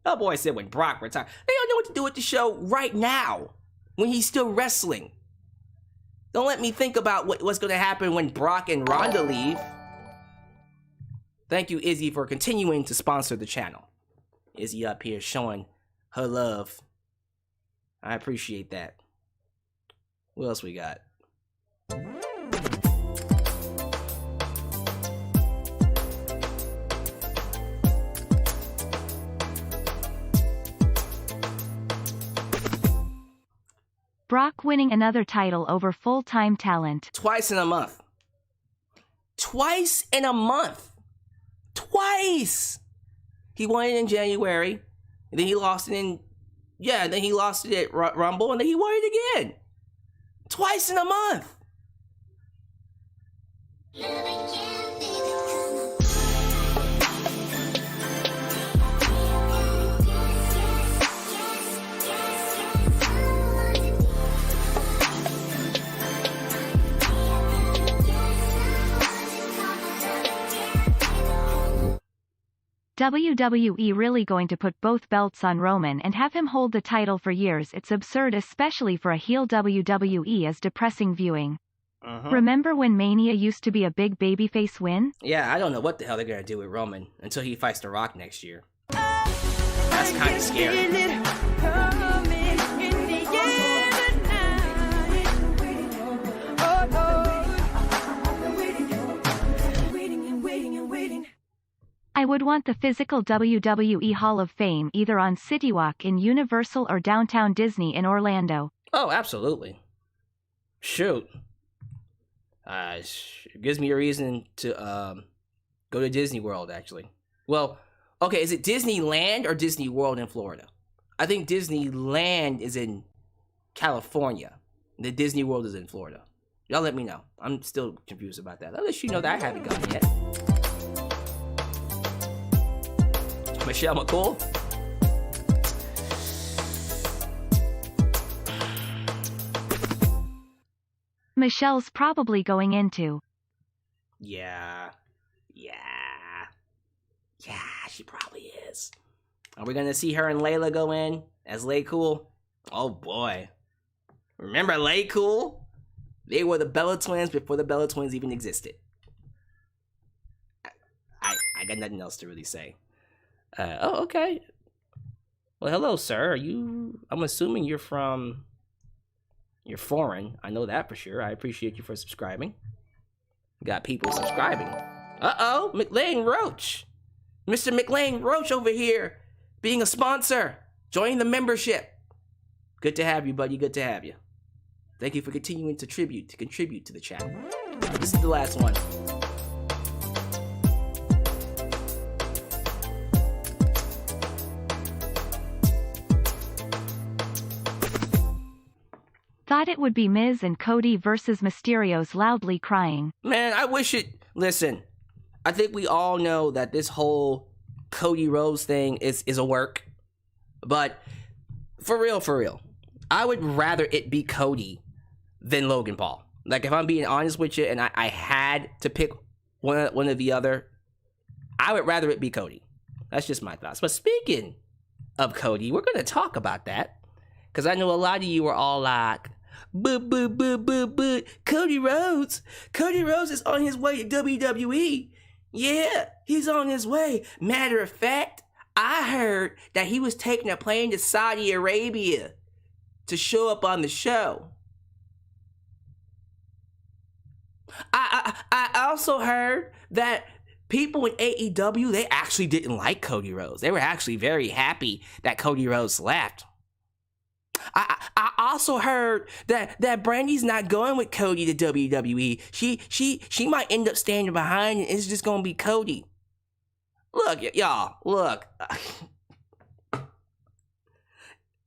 Oh boy, I said when Brock retires. They don't know what to do with the show right now. When he's still wrestling. Don't let me think about what's going to happen when Brock and Ronda leave. Thank you, Izzy, for continuing to sponsor the channel. Izzy up here showing her love. I appreciate that. What else we got? Brock winning another title over full-time talent. Twice in a month. Twice in a month. Twice. He won it in January, and then he lost it in, then he lost it at Rumble, and then he won it again. Twice in a month. WWE really going to put both belts on Roman and have him hold the title for years? It's absurd, especially for a heel. WWE is depressing viewing. Remember when Mania used to be a big babyface win? Yeah, I don't know what the hell they're gonna do with Roman until he fights The Rock next year. That's kind of scary. I would want the physical WWE Hall of Fame either on City Walk in Universal or Downtown Disney in Orlando. Oh, absolutely. Shoot. It gives me a reason to go to Disney World, actually. Well, okay, is it Disneyland or Disney World in Florida? I think Disneyland is in California. The Disney World is in Florida. Y'all let me know. I'm still confused about that. Unless you know that I haven't gone yet. Michelle McCool? Michelle's probably going into. Yeah, she probably is. Are we gonna see her and Layla go in as Lay Cool? Oh boy. Remember Lay Cool? They were the Bella Twins before the Bella Twins even existed. I got nothing else to really say. Oh, okay. Well, hello, sir. I'm assuming you're foreign. I know that for sure. I appreciate you for subscribing. Got people subscribing. Uh-oh, McLean Roach. Mr. McLean Roach over here being a sponsor. Joining the membership. Good to have you, buddy. Good to have you. Thank you for continuing to contribute to the channel. This is the last one. Thought it would be Miz and Cody versus Mysterio's loudly crying. Man, I wish it... Listen, I think we all know that this whole Cody Rhodes thing is a work. But for real, I would rather it be Cody than Logan Paul. Like, if I'm being honest with you and I had to pick one or the other, I would rather it be Cody. That's just my thoughts. But speaking of Cody, we're going to talk about that. Because I know a lot of you are all like, Cody Rhodes is on his way to WWE. Yeah, he's on his way. Matter of fact, I heard that he was taking a plane to Saudi Arabia to show up on the show. I also heard that people in AEW, they actually didn't like Cody Rhodes. They were actually very happy that Cody Rhodes left. I also heard that Brandy's not going with Cody to WWE. She might end up standing behind and it's just gonna be Cody. Look, y'all, look.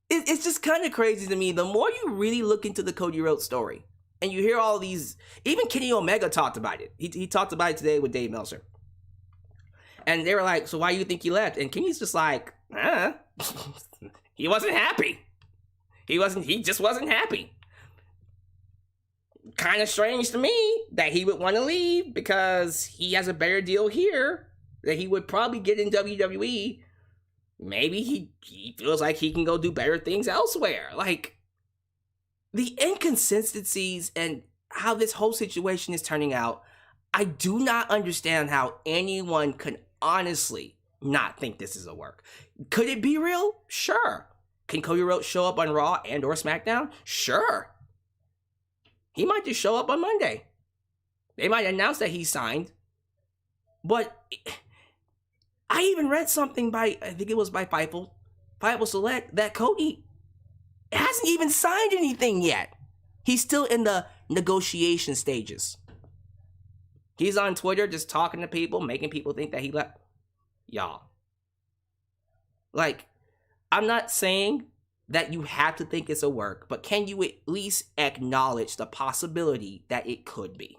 It's just kind of crazy to me. The more you really look into the Cody Rhodes story, and you hear all these, even Kenny Omega talked about it. He talked about it today with Dave Meltzer. And they were like, so why do you think he left? And Kenny's just like, he wasn't happy. He just wasn't happy. Kind of strange to me that he would want to leave because he has a better deal here that he would probably get in WWE. Maybe he feels like he can go do better things elsewhere. Like, the inconsistencies and how this whole situation is turning out, I do not understand how anyone can honestly not think this is a work. Could it be real? Sure. Can Cody Rhodes show up on Raw and or SmackDown? Sure. He might just show up on Monday. They might announce that he signed. But I even read something by, I think it was by Fightful Select, that Cody hasn't even signed anything yet. He's still in the negotiation stages. He's on Twitter just talking to people, making people think that he left. Y'all. Like, I'm not saying that you have to think it's a work, but can you at least acknowledge the possibility that it could be?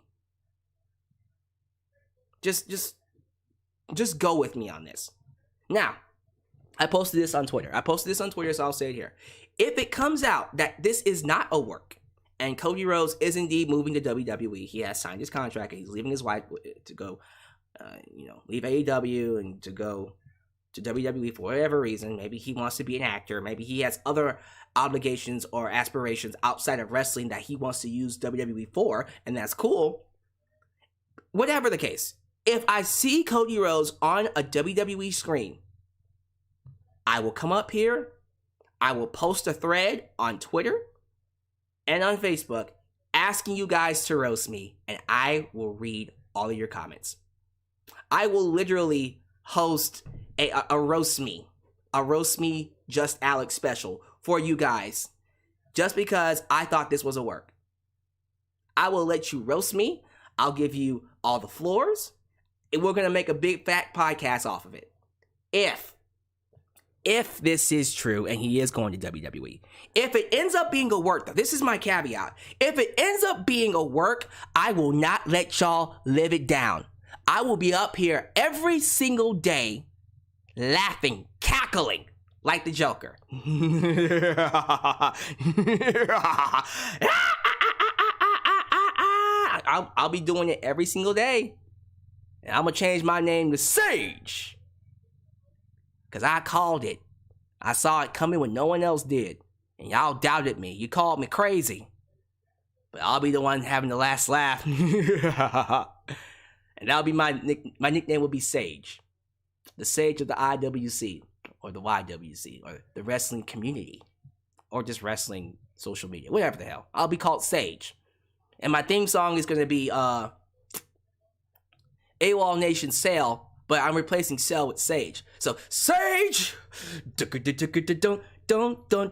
Just go with me on this. Now, I posted this on Twitter, so I'll say it here. If it comes out that this is not a work, and Cody Rhodes is indeed moving to WWE, he has signed his contract, and he's leaving his wife to go, leave AEW and to go to WWE for whatever reason. Maybe he wants to be an actor. Maybe he has other obligations or aspirations outside of wrestling that he wants to use WWE for, and that's cool. Whatever the case, if I see Cody Rhodes on a WWE screen, I will come up here, I will post a thread on Twitter and on Facebook asking you guys to roast me, and I will read all of your comments. I will literally host a roast me just Alyx special for you guys, just because I thought this was a work. I will let you roast me. I'll give you all the floors, and we're gonna make a big fat podcast off of it. If this is true and he is going to WWE, if it ends up being a work, though, this is my caveat. If it ends up being a work, I will not let y'all live it down. I will be up here every single day laughing, cackling like the Joker. I'll be doing it every single day. And I'm going to change my name to Sage. Because I called it. I saw it coming when no one else did. And y'all doubted me. You called me crazy. But I'll be the one having the last laugh. And that'll be my nickname will be Sage. The Sage of the IWC. Or the YWC. Or the wrestling community. Or just wrestling social media. Whatever the hell. I'll be called Sage. And my theme song is going to be AWOL Nation Sail. But I'm replacing Cell with Sage. So, Sage! Dun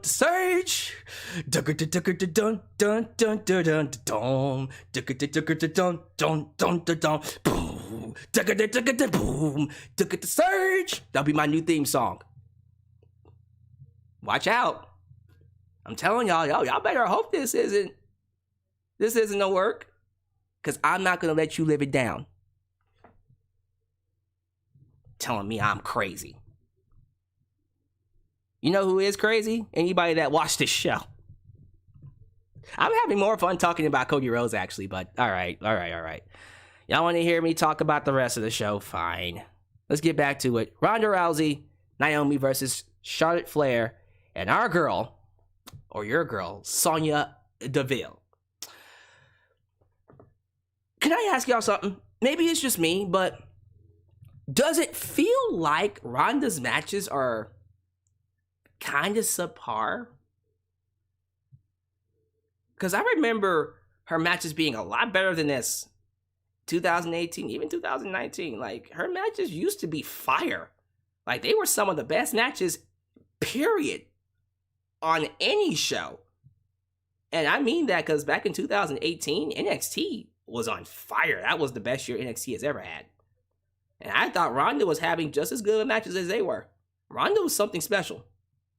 Sage! Dun boom! Sage! That'll be my new theme song. Watch out. I'm telling y'all better hope this isn't no work. Because I'm not going to let you live it down. Telling me I'm crazy. You know who is crazy? Anybody that watched this show. I'm having more fun talking about Cody Rhodes, actually, but all right. Y'all want to hear me talk about the rest of the show? Fine. Let's get back to it. Ronda Rousey, Naomi versus Charlotte Flair, and our girl, or your girl, Sonya Deville. Can I ask y'all something? Maybe it's just me, but does it feel like Ronda's matches are kind of subpar? Because I remember her matches being a lot better than this 2018, even 2019, like, her matches used to be fire. Like, they were some of the best matches, period, on any show. And I mean that because back in 2018, NXT was on fire. That was the best year NXT has ever had. And I thought Ronda was having just as good of matches as they were. Ronda was something special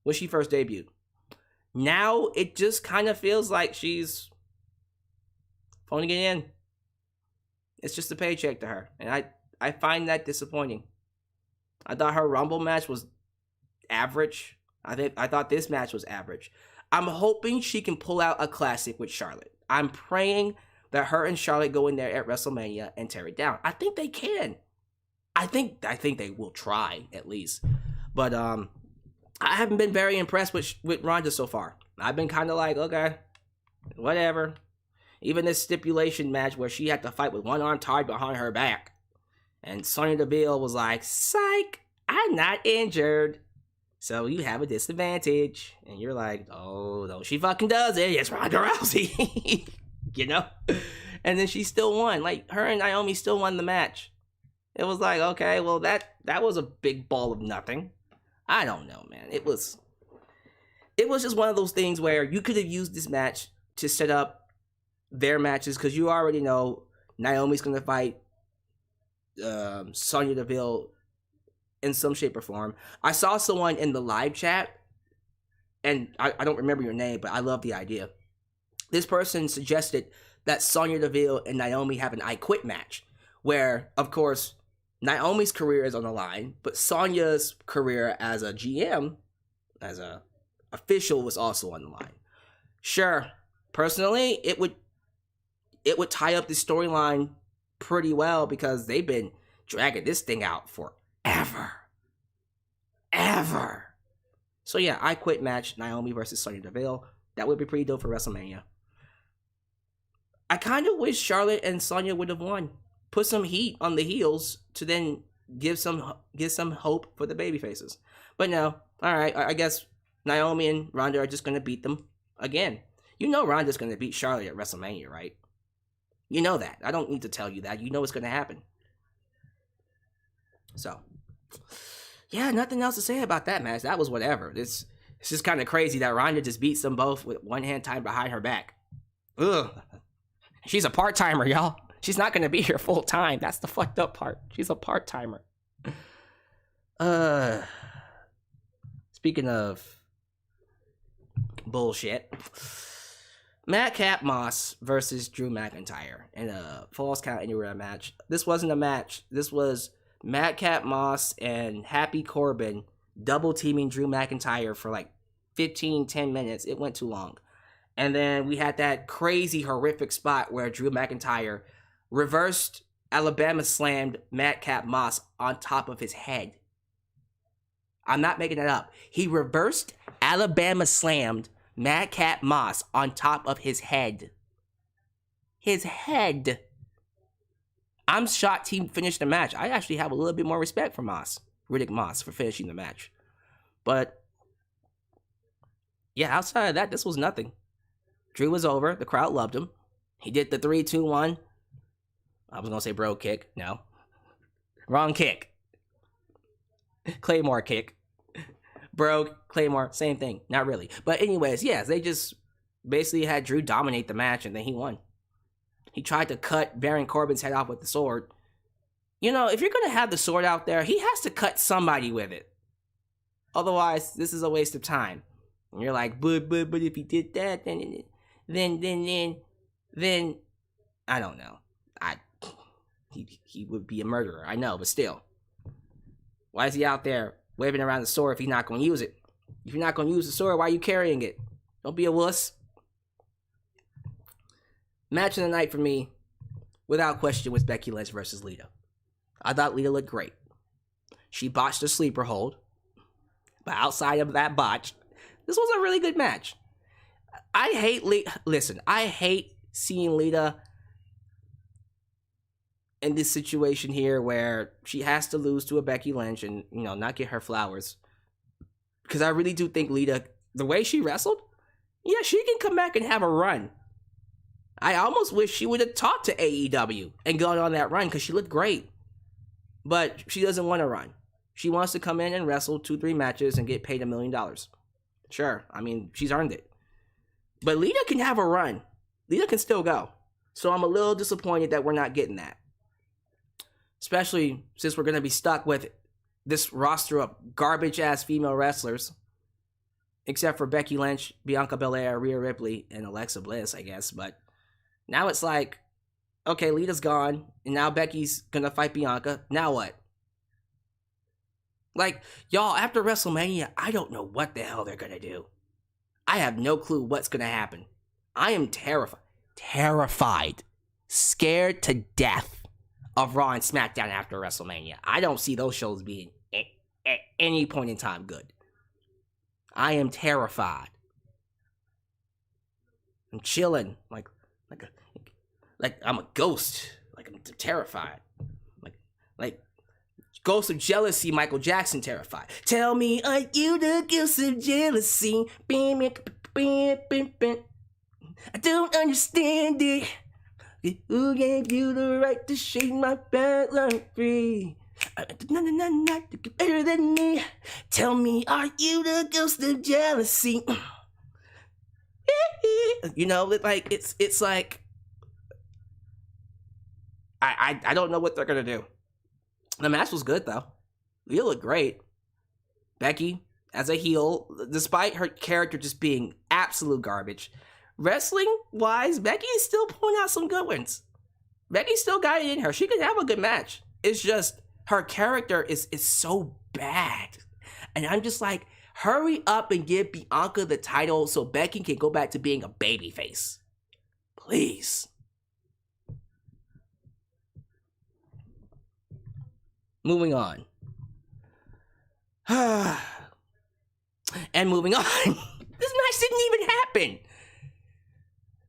when she first debuted. Now, it just kind of feels like she's phoning it in. It's just a paycheck to her. And I find that disappointing. I thought her Rumble match was average. I thought this match was average. I'm hoping she can pull out a classic with Charlotte. I'm praying that her and Charlotte go in there at WrestleMania and tear it down. I think they can. I think they will try, at least. But I haven't been very impressed with Ronda so far. I've been kind of like, okay, whatever. Even this stipulation match where she had to fight with one arm tied behind her back. And Sonya Deville was like, psych, I'm not injured. So you have a disadvantage. And you're like, oh, no, she fucking does it. It's Ronda Rousey. You know? And then she still won. Like, her and Naomi still won the match. It was like, okay, well, that was a big ball of nothing. I don't know, man. It was just one of those things where you could have used this match to set up their matches, because you already know Naomi's going to fight Sonya Deville in some shape or form. I saw someone in the live chat, and I don't remember your name, but I love the idea. This person suggested that Sonya Deville and Naomi have an I Quit match, where, of course, Naomi's career is on the line, but Sonya's career as a GM, as a official, was also on the line. Sure, personally, it would tie up the storyline pretty well, because they've been dragging this thing out forever. So yeah, I Quit match, Naomi versus Sonya Deville. That would be pretty dope for WrestleMania. I kind of wish Charlotte and Sonya would have won. Put some heat on the heels to then give some hope for the babyfaces. But no, alright, I guess Naomi and Ronda are just going to beat them again. You know Ronda's going to beat Charlotte at WrestleMania, right? You know that. I don't need to tell you that. You know it's going to happen. So, yeah, nothing else to say about that match. That was whatever. It's just kind of crazy that Ronda just beats them both with one hand tied behind her back. Ugh. She's a part-timer, y'all. She's not going to be here full time. That's the fucked up part. She's a part-timer. Speaking of bullshit, Madcap Moss versus Drew McIntyre in a Falls Count Anywhere match. This wasn't a match. This was Madcap Moss and Happy Corbin double teaming Drew McIntyre for like 10 minutes. It went too long. And then we had that crazy, horrific spot where Drew McIntyre reversed Alabama slammed Madcap Moss on top of his head. I'm not making that up. He reversed Alabama slammed Madcap Moss on top of his head. His head. I'm shocked he finished the match. I actually have a little bit more respect for Riddick Moss, for finishing the match. But, yeah, outside of that, this was nothing. Drew was over. The crowd loved him. He did the 3-2-1. I was going to say bro kick. No. Wrong kick. Claymore kick. Bro, Claymore, same thing. Not really. But anyways, yes, they just basically had Drew dominate the match, and then he won. He tried to cut Baron Corbin's head off with the sword. You know, if you're going to have the sword out there, he has to cut somebody with it. Otherwise, this is a waste of time. And you're like, but if he did that, then I don't know. He would be a murderer. I know, but still. Why is he out there waving around the sword if he's not going to use it? If you're not going to use the sword, why are you carrying it? Don't be a wuss. Match of the night for me, without question, was Becky Lynch versus Lita. I thought Lita looked great. She botched a sleeper hold. But outside of that botch, this was a really good match. I hate seeing Lita in this situation here where she has to lose to a Becky Lynch and, you know, not get her flowers. Because I really do think Lita, the way she wrestled, yeah, she can come back and have a run. I almost wish she would have talked to AEW and gone on that run because she looked great. But she doesn't want to run. She wants to come in and wrestle 2-3 matches and get paid $1 million. Sure, I mean, she's earned it. But Lita can have a run. Lita can still go. So I'm a little disappointed that we're not getting that. Especially since we're going to be stuck with this roster of garbage-ass female wrestlers. Except for Becky Lynch, Bianca Belair, Rhea Ripley, and Alexa Bliss, I guess. But now it's like, okay, Lita's gone, and now Becky's going to fight Bianca. Now what? Like, y'all, after WrestleMania, I don't know what the hell they're going to do. I have no clue what's going to happen. I am terrified. Terrified. Scared to death of Raw and SmackDown after WrestleMania. I don't see those shows being at any point in time good. I am terrified. I'm chilling like I'm a ghost. Like I'm terrified. Like ghost of jealousy, Michael Jackson terrified. Tell me, are you the ghost of jealousy? I don't understand it. Who gave you the right to shake my bad life free? Not to get better than me. Tell me, are you the ghost of jealousy? You know, like it's like I don't know what they're gonna do. The match was good though. Lita looked great. Becky as a heel, despite her character just being absolute garbage, wrestling wise, Becky is still pulling out some good ones. Becky still got it in her. She could have a good match. It's just her character is so bad. And I'm just like, hurry up and give Bianca the title so Becky can go back to being a babyface. Please. Moving on. And moving on. This match didn't even happen.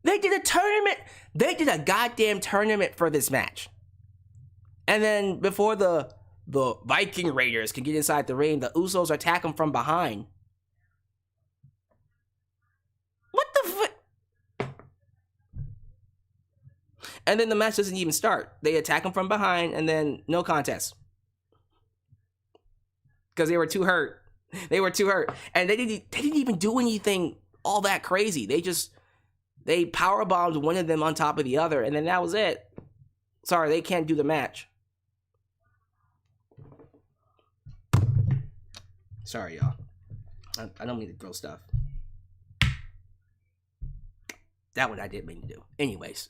They did a tournament. They did a goddamn tournament for this match. And then before the Viking Raiders can get inside the ring, the Usos attack them from behind. What the fuck? And then the match doesn't even start. They attack them from behind and then no contest. Because they were too hurt. They were too hurt. And they didn't even do anything all that crazy. They powerbombed one of them on top of the other, and then that was it. Sorry, they can't do the match. Sorry, y'all. I don't mean to throw stuff. That one I didn't mean to do. Anyways.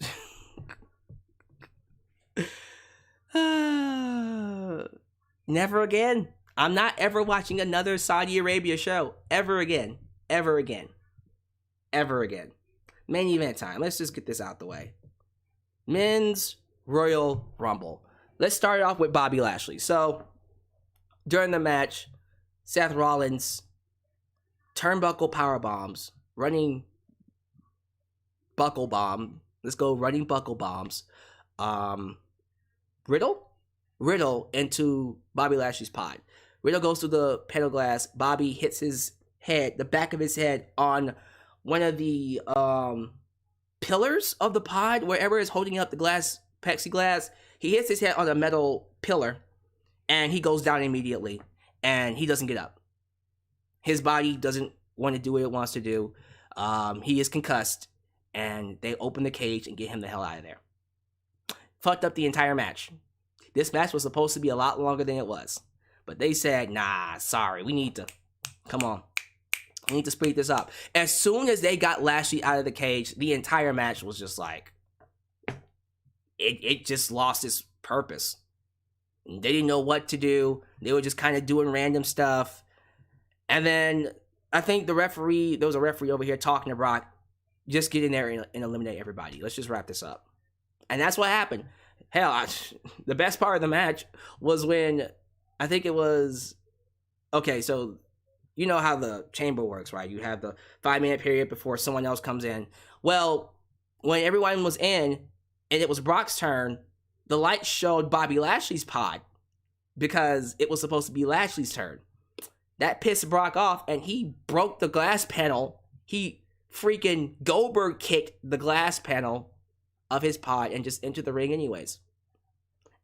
Never again. I'm not ever watching another Saudi Arabia show. Ever again. Ever again. Ever again. Main event time. Let's just get this out the way. Men's Royal Rumble. Let's start off with Bobby Lashley. So, during the match, Seth Rollins, turnbuckle power bombs, running buckle bomb. Let's go running buckle bombs. Riddle into Bobby Lashley's pod. Riddle goes through the panel glass. Bobby hits his head, the back of his head, on one of the pillars of the pod, wherever it's holding up the glass, plexiglass. He hits his head on a metal pillar, and he goes down immediately, and he doesn't get up. His body doesn't want to do what it wants to do. He is concussed, and they open the cage and get him the hell out of there. Fucked up the entire match. This match was supposed to be a lot longer than it was. But they said, nah, sorry, we need to speed this up. As soon as they got Lashley out of the cage, the entire match was just like, it just lost its purpose. They didn't know what to do. They were just kind of doing random stuff. And then I think there was a referee over here talking to Brock, just get in there and eliminate everybody. Let's just wrap this up. And that's what happened. Hell, the best part of the match was when, I think it was, okay, so you know how the chamber works, right? You have the 5-minute period before someone else comes in. Well, when everyone was in and it was Brock's turn, the lights showed Bobby Lashley's pod because it was supposed to be Lashley's turn. That pissed Brock off, and he broke the glass panel. He freaking Goldberg kicked the glass panel of his pod and just enter the ring anyways.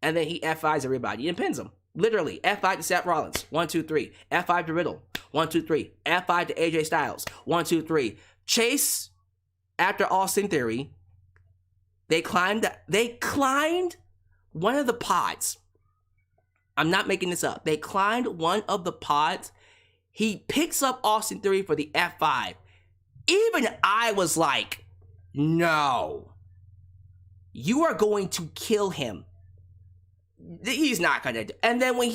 And then he F5s everybody and pins them. Literally, F5 to Seth Rollins. 1, 2, 3. F5 to Riddle. 1, 2, 3. F5 to AJ Styles. 1, 2, 3. Chase after Austin Theory. They climbed one of the pods. I'm not making this up. They climbed one of the pods. He picks up Austin Theory for the F5. Even I was like, no. You are going to kill him. He's not going to. And then when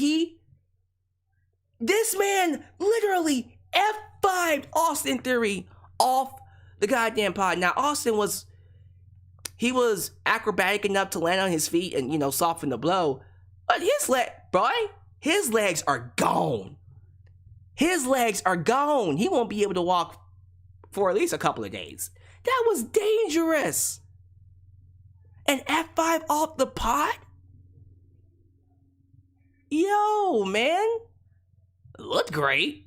this man literally F5'd Austin Theory off the goddamn pod. Now, Austin was acrobatic enough to land on his feet and, soften the blow. But his legs are gone. His legs are gone. He won't be able to walk for at least a couple of days. That was dangerous. An F5 off the pod? Yo, man. It looked great.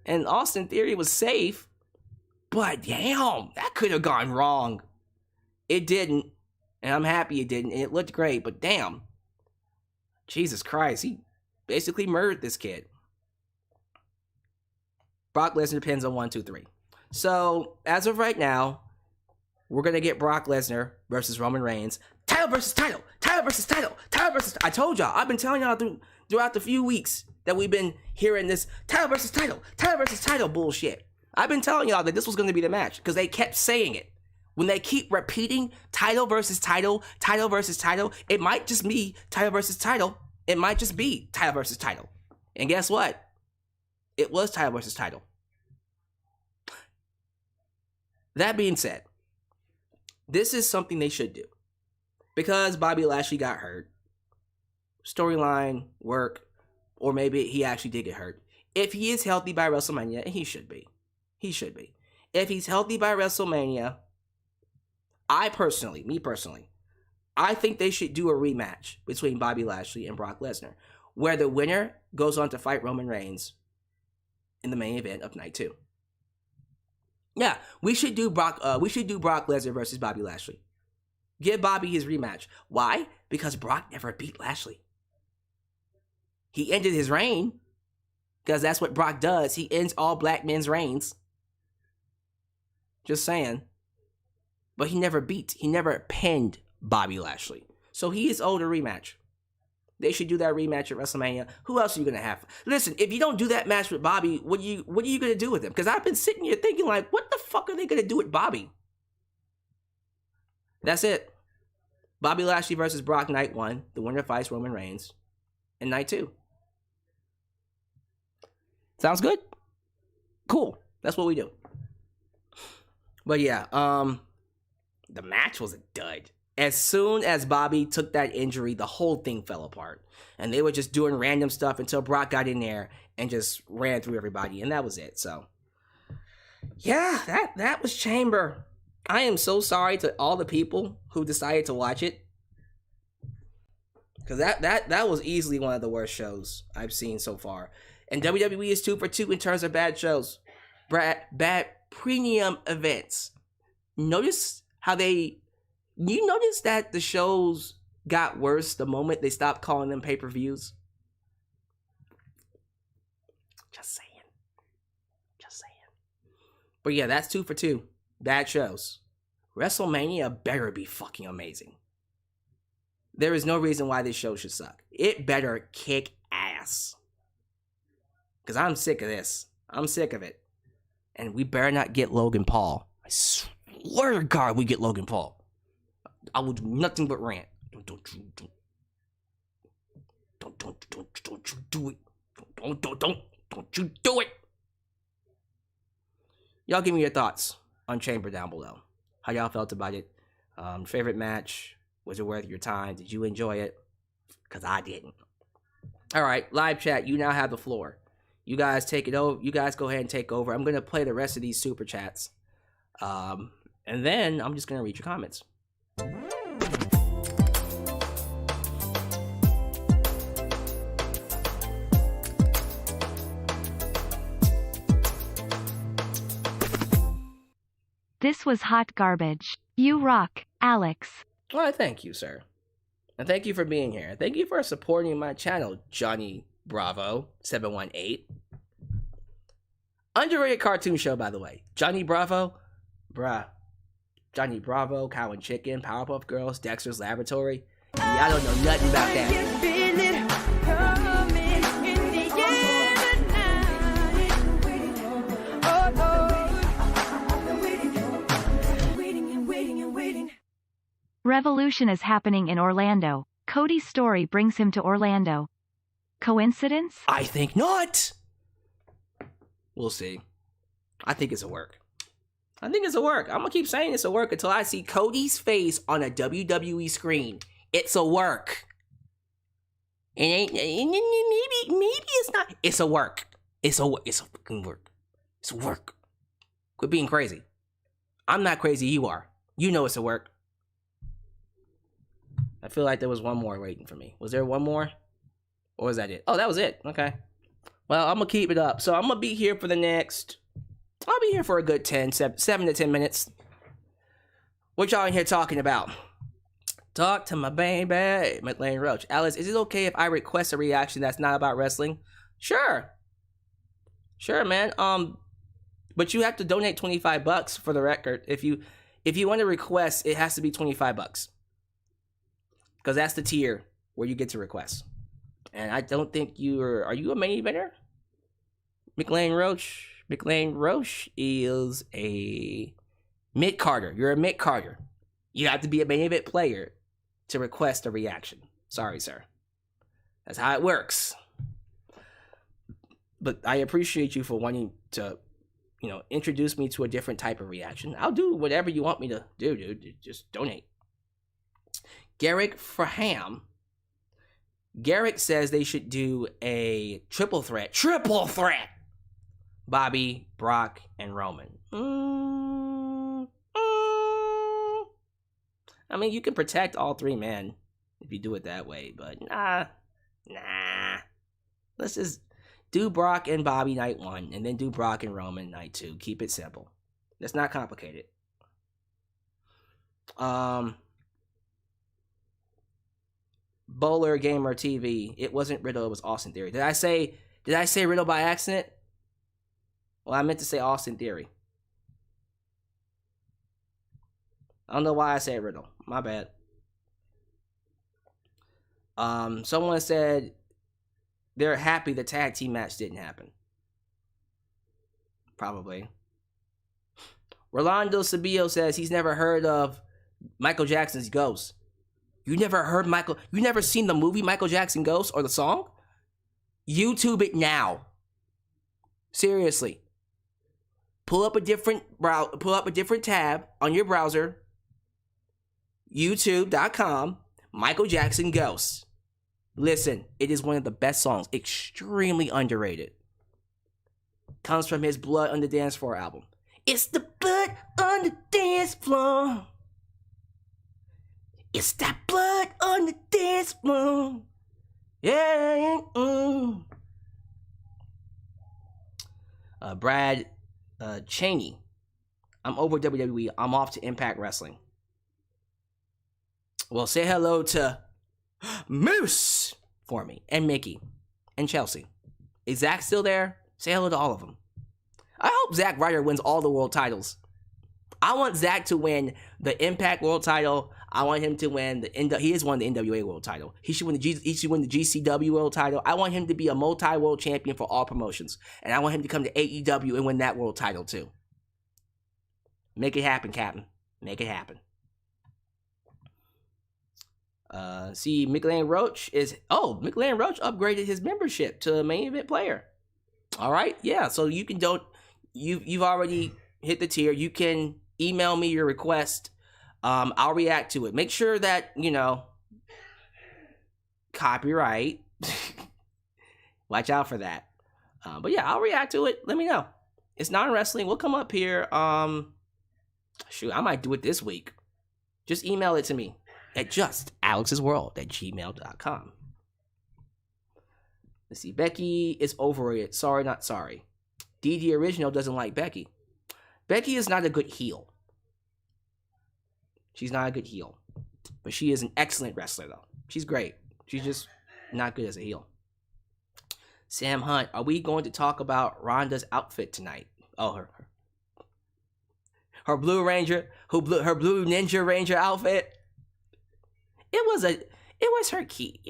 And Austin Theory was safe. But damn, that could have gone wrong. It didn't. And I'm happy it didn't. And it looked great, but damn. Jesus Christ, he basically murdered this kid. Brock Lesnar pins on 1, 2, 3. So, as of right now, we're going to get Brock Lesnar versus Roman Reigns. Title versus title. Title versus title. Title versus... I told y'all. I've been telling y'all throughout the few weeks that we've been hearing this title versus title. Title versus title bullshit. I've been telling y'all that this was going to be the match because they kept saying it. When they keep repeating title versus title, title versus title, it might just be title versus title. It might just be title versus title. And guess what? It was title versus title. That being said, this is something they should do. Because Bobby Lashley got hurt. Storyline, work, or maybe he actually did get hurt. If he is healthy by WrestleMania, and he should be. He should be. If he's healthy by WrestleMania, me personally, I think they should do a rematch between Bobby Lashley and Brock Lesnar, where the winner goes on to fight Roman Reigns in the main event of night 2. Yeah, we should do Brock Lesnar versus Bobby Lashley. Give Bobby his rematch. Why? Because Brock never beat Lashley. He ended his reign, because that's what Brock does. He ends all black men's reigns. Just saying. But he never pinned Bobby Lashley. So he is owed a rematch. They should do that rematch at WrestleMania. Who else are you going to have? Listen, if you don't do that match with Bobby, what are you going to do with him? Because I've been sitting here thinking, like, what the fuck are they going to do with Bobby? That's it. Bobby Lashley versus Brock night 1. The winner fights Roman Reigns in night 2. Sounds good? Cool. That's what we do. But yeah, the match was a dud. As soon as Bobby took that injury, the whole thing fell apart. And they were just doing random stuff until Brock got in there and just ran through everybody. And that was it. So, yeah, that was Chamber. I am so sorry to all the people who decided to watch it. Because that was easily one of the worst shows I've seen so far. And WWE is 2 for 2 in terms of bad shows. Bad premium events. Notice that the shows got worse the moment they stopped calling them pay-per-views? Just saying. But yeah, that's 2 for 2. Bad shows. WrestleMania better be fucking amazing. There is no reason why this show should suck. It better kick ass. Because I'm sick of this. I'm sick of it. And we better not get Logan Paul. I swear to God we get Logan Paul. I will do nothing but rant. Don't you do it. Don't you do it. Y'all give me your thoughts on Chamber down below. How y'all felt about it? Favorite match? Was it worth your time? Did you enjoy it? Because I didn't. Alright, live chat, you now have the floor. You guys take it over. You guys go ahead and take over. I'm going to play the rest of these super chats. And then I'm just going to read your comments. This was hot garbage. You rock. Alyx. Well, thank you, sir. And thank you for being here. Thank you for supporting my channel, Johnny Bravo 718. Underrated cartoon show, by the way. Johnny Bravo, Johnny Bravo, Cow and Chicken, Powerpuff Girls, Dexter's Laboratory. Yeah, I don't know nothing about that. Revolution is happening in Orlando. Cody's story brings him to Orlando. Coincidence? I think not. We'll see. I think it's a work. I'm gonna keep saying it's a work until I see Cody's face on a WWE screen. It's a work. And maybe it's not. It's a work. It's a fucking work. It's a work. Quit being crazy. I'm not crazy. You are. You know it's a work. I feel like there was one more waiting for me. Was there one more? Or was that it? Oh, that was it. Okay. Well, I'm going to keep it up. So I'm going to be here for the next... I'll be here for a good 7 to 10 minutes. What y'all in here talking about? Talk to my baby, McLean Roach. Alice, is it okay if I request a reaction that's not about wrestling? Sure. Sure, man. But you have to donate $25 for the record. If you want to request, it has to be $25. Because that's the tier where you get to request. And I don't think are you a main eventer? McLean Roach? McLean Roach is a mid-carder. You're a mid-carder. You have to be a main event player to request a reaction. Sorry, sir. That's how it works. But I appreciate you for wanting to, introduce me to a different type of reaction. I'll do whatever you want me to do, dude. Just donate. Garrick Fraham. Garrick says they should do a triple threat. Triple threat! Bobby, Brock, and Roman. I mean, you can protect all three men if you do it that way, but nah. Let's just do Brock and Bobby night 1, and then do Brock and Roman night 2. Keep it simple. It's not complicated. Bowler Gamer TV. It wasn't Riddle, it was Austin Theory. Did I say Riddle by accident? Well, I meant to say Austin Theory. I don't know why I said Riddle. My bad. Someone said they're happy the tag team match didn't happen. Probably. Rolando Sabio says he's never heard of Michael Jackson's Ghost. You never seen the movie Michael Jackson Ghost or the song? YouTube it now. Seriously. Pull up a different tab on your browser. YouTube.com. Michael Jackson Ghost. Listen, it is one of the best songs. Extremely underrated. Comes from his Blood on the Dance Floor album. It's the blood on the dance floor. It's that blood on the dance floor. Yeah. Brad Cheney. I'm over WWE. I'm off to Impact Wrestling. Well, say hello to Moose for me, and Mickey, and Chelsea. Is Zach still there? Say hello to all of them. I hope Zack Ryder wins all the world titles. I want Zach to win the Impact World title. I want him to win he has won the NWA World title. He should win the GCW World title. I want him to be a multi-world champion for all promotions. And I want him to come to AEW and win that world title too. Make it happen, Captain. Make it happen. See, McLean Roach upgraded his membership to main event player. All right, yeah. So you can you've already hit the tier. You can email me your request. I'll react to it. Make sure that copyright. Watch out for that. But yeah, I'll react to it. Let me know. It's non-wrestling. We'll come up here. Shoot, I might do it this week. Just email it to me at justalyxsworld@gmail.com. Let's see. Becky is over it. Sorry, not sorry. DD Original doesn't like Becky. Becky is not a good heel. She's not a good heel. But she is an excellent wrestler, though. She's great. She's just not good as a heel. Sam Hunt, are we going to talk about Ronda's outfit tonight? Oh, her Blue Ranger, her Blue Ninja Ranger outfit. It was her key.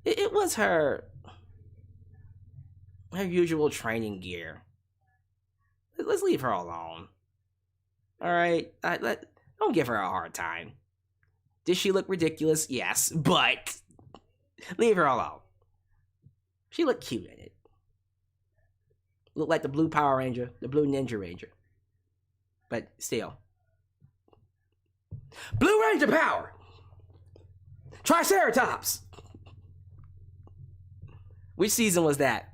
It was her usual training gear. Let's leave her alone. All right, don't give her a hard time. Did she look ridiculous? Yes, but leave her alone. She looked cute in it. Looked like the Blue Power Ranger, the Blue Ninja Ranger. But still. Blue Ranger power! Triceratops! Which season was that?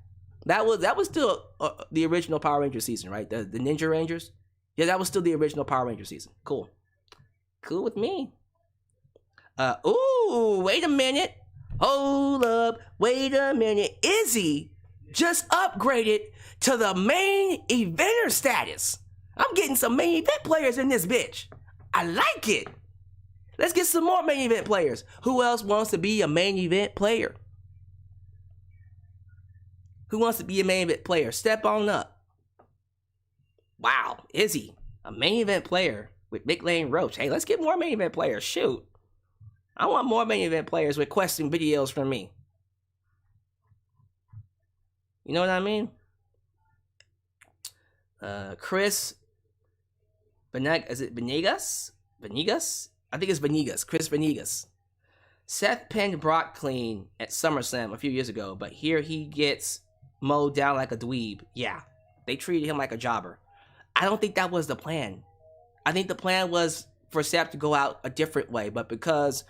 That was still the original Power Ranger season, right? The Ninja Rangers? Yeah, that was still the original Power Ranger season. Cool. Cool with me. Ooh, wait a minute. Hold up, wait a minute. Izzy just upgraded to the main eventer status. I'm getting some main event players in this bitch. I like it. Let's get some more main event players. Who else wants to be a main event player? Who wants to be a main event player? Step on up. Wow, Izzy, a main event player with Mick Lane Roach. Hey, let's get more main event players. Shoot. I want more main event players requesting videos from me. You know what I mean? Chris is it Venegas? Venegas? I think it's Venegas. Chris Venegas. Seth pinned Brock clean at SummerSlam a few years ago, but here he gets mowed down like a dweeb. Yeah, they treated him like a jobber. I don't think that was the plan. I think the plan was for Seth to go out a different way, but because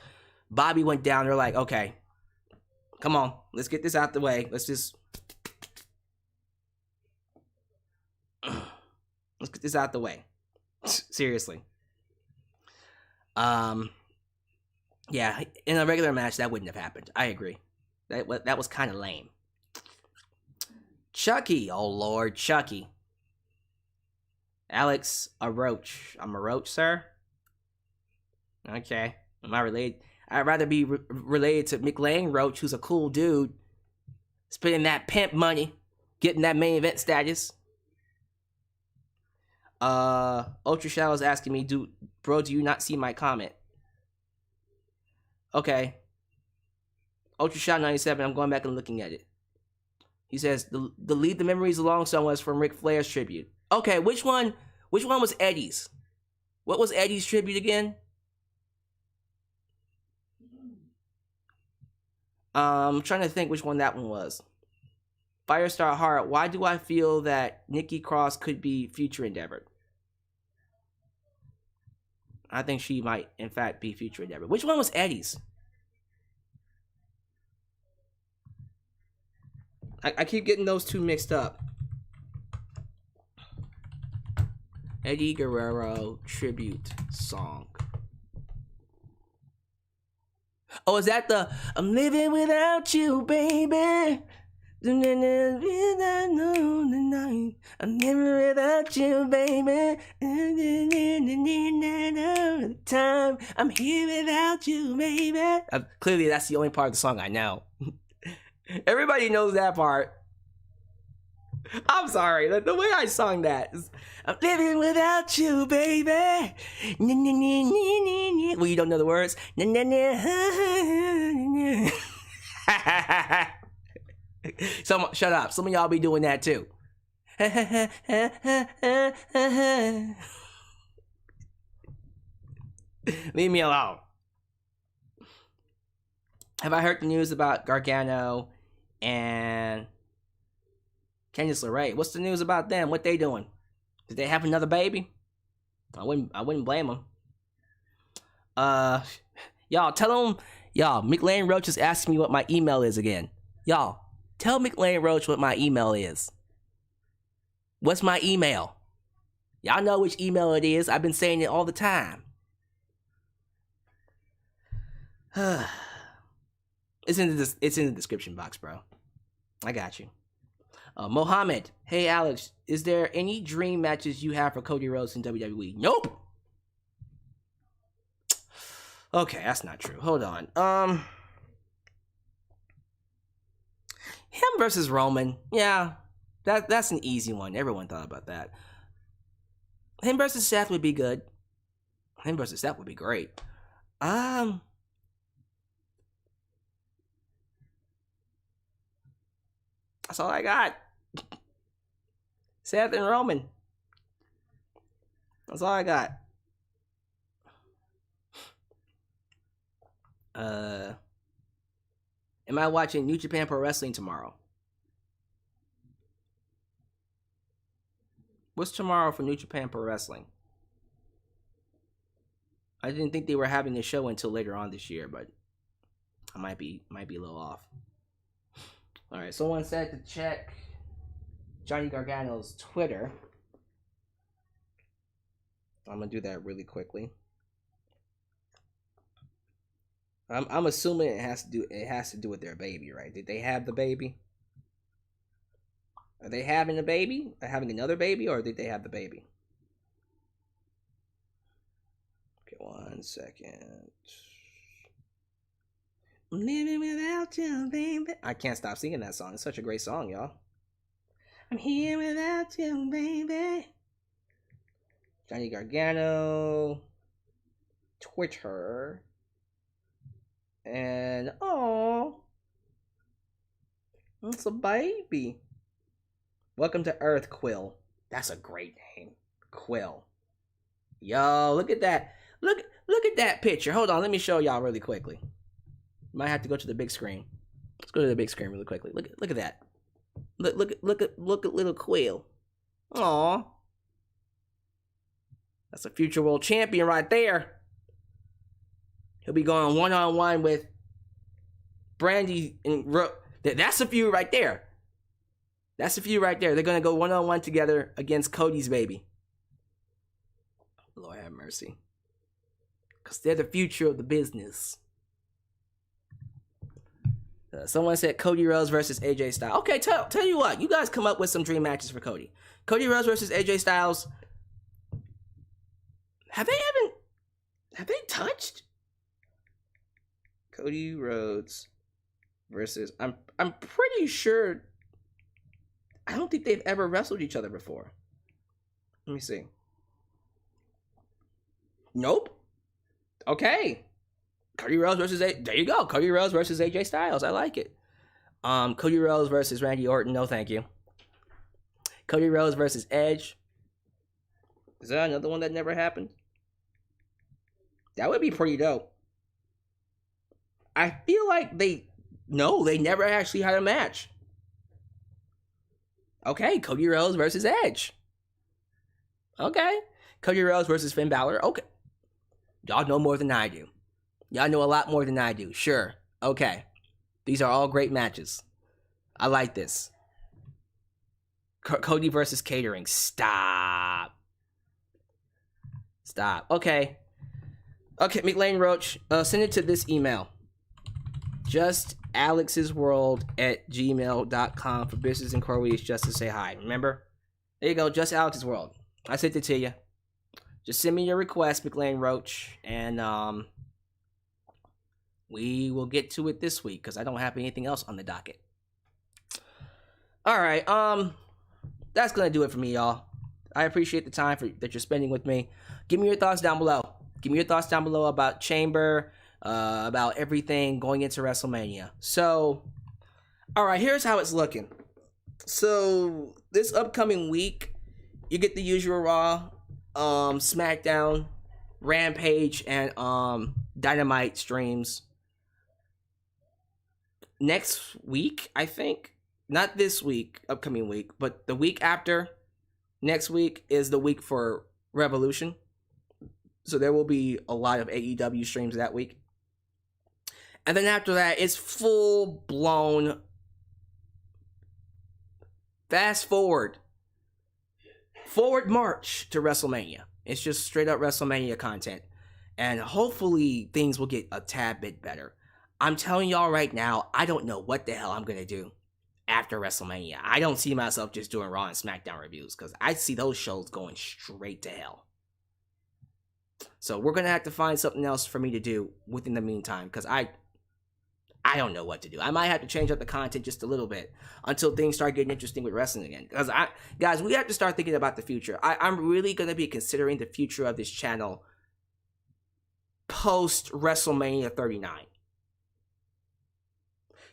Bobby went down, they're like, okay, come on, let's get this out the way. Let's get this out the way. Seriously. Yeah, in a regular match, that wouldn't have happened. I agree. That was kind of lame. Chucky, oh Lord, Chucky. Alyx, a roach. I'm a roach, sir? Okay. Am I related? I'd rather be related to Mick Lane Roach, who's a cool dude, spending that pimp money, getting that main event status. Ultra Shadow is asking me, do you not see my comment? Okay. Ultra Shadow 97, I'm going back and looking at it. He says, delete the memories along someone's from Ric Flair's tribute. Okay, which one was Eddie's? What was Eddie's tribute again? I'm trying to think which one that one was. Firestar Heart, why do I feel that Nikki Cross could be future endeavored? I think she might, in fact, be future endeavored. Which one was Eddie's? I keep getting those two mixed up. Eddie Guerrero tribute song. Oh, is that the I'm living without you, baby? I'm living without you, baby. Time I'm here without you, baby. Clearly, that's the only part of the song I know. Everybody knows that part. I'm sorry, the way I sung that is, I'm living without you, baby. Well, you don't know the words. Shut up. Some of y'all be doing that too. Leave me alone. Have I heard the news about Gargano and Candice LeRae? What's the news about them? What they doing? Did they have another baby? I wouldn't blame them. Y'all tell them. Y'all, Mick Lane Roach is asking me what my email is again. Y'all, tell Mick Lane Roach what my email is. What's my email? Y'all know which email it is. I've been saying it all the time. It's in the description box, bro. I got you. Mohammed, hey Alex, is there any dream matches you have for Cody Rhodes in WWE? Nope. Okay, that's not true. Hold on. Him versus Roman. Yeah, that's an easy one. Everyone thought about that. Him versus Seth would be good. Him versus Seth would be great. That's all I got. Seth and Roman. That's all I got. Am I watching New Japan Pro Wrestling tomorrow? What's tomorrow for New Japan Pro Wrestling? I didn't think they were having the show until later on this year, but I might be a little off. All right, someone said to check Johnny Gargano's Twitter. I'm gonna do that really quickly. I'm assuming it has to do with their baby, right? Did they have the baby? Are they having a baby? Are having another baby, or did they have the baby? Okay, 1 second. I'm living without you, baby. I can't stop singing that song. It's such a great song, y'all. I'm here without you, baby. Johnny Gargano. Twitter. And, oh, it's a baby. Welcome to Earth, Quill. That's a great name. Quill. Yo, look at that. Look at that picture. Hold on, let me show y'all really quickly. Might have to go to the big screen. Let's go to the big screen really quickly. Look at that. Look at little Quill. Aw. That's a future world champion right there. He'll be going one-on-one with Brandy and that's a feud right there. That's a feud right there. They're going to go one-on-one together against Cody's baby. Lord have mercy. Because they're the future of the business. Someone said Cody Rhodes versus AJ Styles. Okay, tell you what. You guys come up with some dream matches for Cody. Cody Rhodes versus AJ Styles. Have they touched? Cody Rhodes versus I'm pretty sure I don't think they've ever wrestled each other before. Let me see. Nope. Okay. Cody Rhodes versus there you go. Cody Rhodes versus AJ Styles. I like it. Cody Rhodes versus Randy Orton. No, thank you. Cody Rhodes versus Edge. Is that another one that never happened? That would be pretty dope. I feel like they never actually had a match. Okay, Cody Rhodes versus Edge. Okay. Cody Rhodes versus Finn Balor. Okay. Y'all know more than I do. Y'all know a lot more than I do. Sure. Okay. These are all great matches. I like this. Cody versus Catering. Stop. Okay. Okay, McLean Roach, send it to this email. JustAlex'sWorld@gmail.com for business inquiries, just to say hi. Remember? There you go, Just Alex's World. I sent it to you. Just send me your request, McLean Roach, and we will get to it this week because I don't have anything else on the docket. All right, that's gonna do it for me, y'all. I appreciate the time that you're spending with me. Give me your thoughts down below. Give me your thoughts down below about Chamber, about everything going into WrestleMania. So, all right, here's how it's looking. So, this upcoming week, you get the usual Raw, SmackDown, Rampage, and Dynamite streams. Next week, I think, not this week, upcoming week, but the week after next week is the week for Revolution. So there will be a lot of AEW streams that week. And then after that, it's full-blown forward march to WrestleMania. It's just straight-up WrestleMania content. And hopefully things will get a tad bit better. I'm telling y'all right now, I don't know what the hell I'm going to do after WrestleMania. I don't see myself just doing Raw and SmackDown reviews because I see those shows going straight to hell. So we're gonna have to find something else for me to do within the meantime, because I don't know what to do. I might have to change up the content just a little bit until things start getting interesting with wrestling again. Because guys, we have to start thinking about the future. I'm really gonna be considering the future of this channel post WrestleMania 39.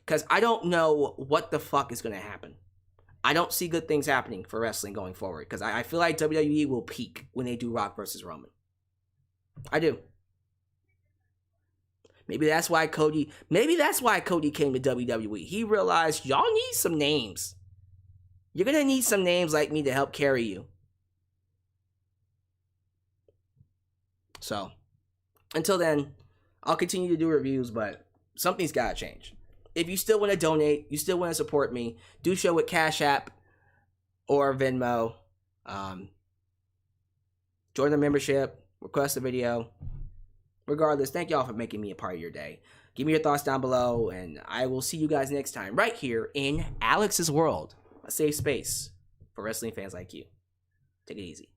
Because I don't know what the fuck is gonna happen. I don't see good things happening for wrestling going forward. Because I feel like WWE will peak when they do Rock versus Roman. I do. Maybe that's why Cody came to WWE. He realized y'all need some names. You're going to need some names like me to help carry you. So, until then, I'll continue to do reviews, but something's got to change. If you still want to donate, you still want to support me, do show with Cash App or Venmo. Join the membership, request a video. Regardless, thank y'all for making me a part of your day. Give me your thoughts down below, and I will see you guys next time, right here in Alyx's World, a safe space for wrestling fans like you. Take it easy.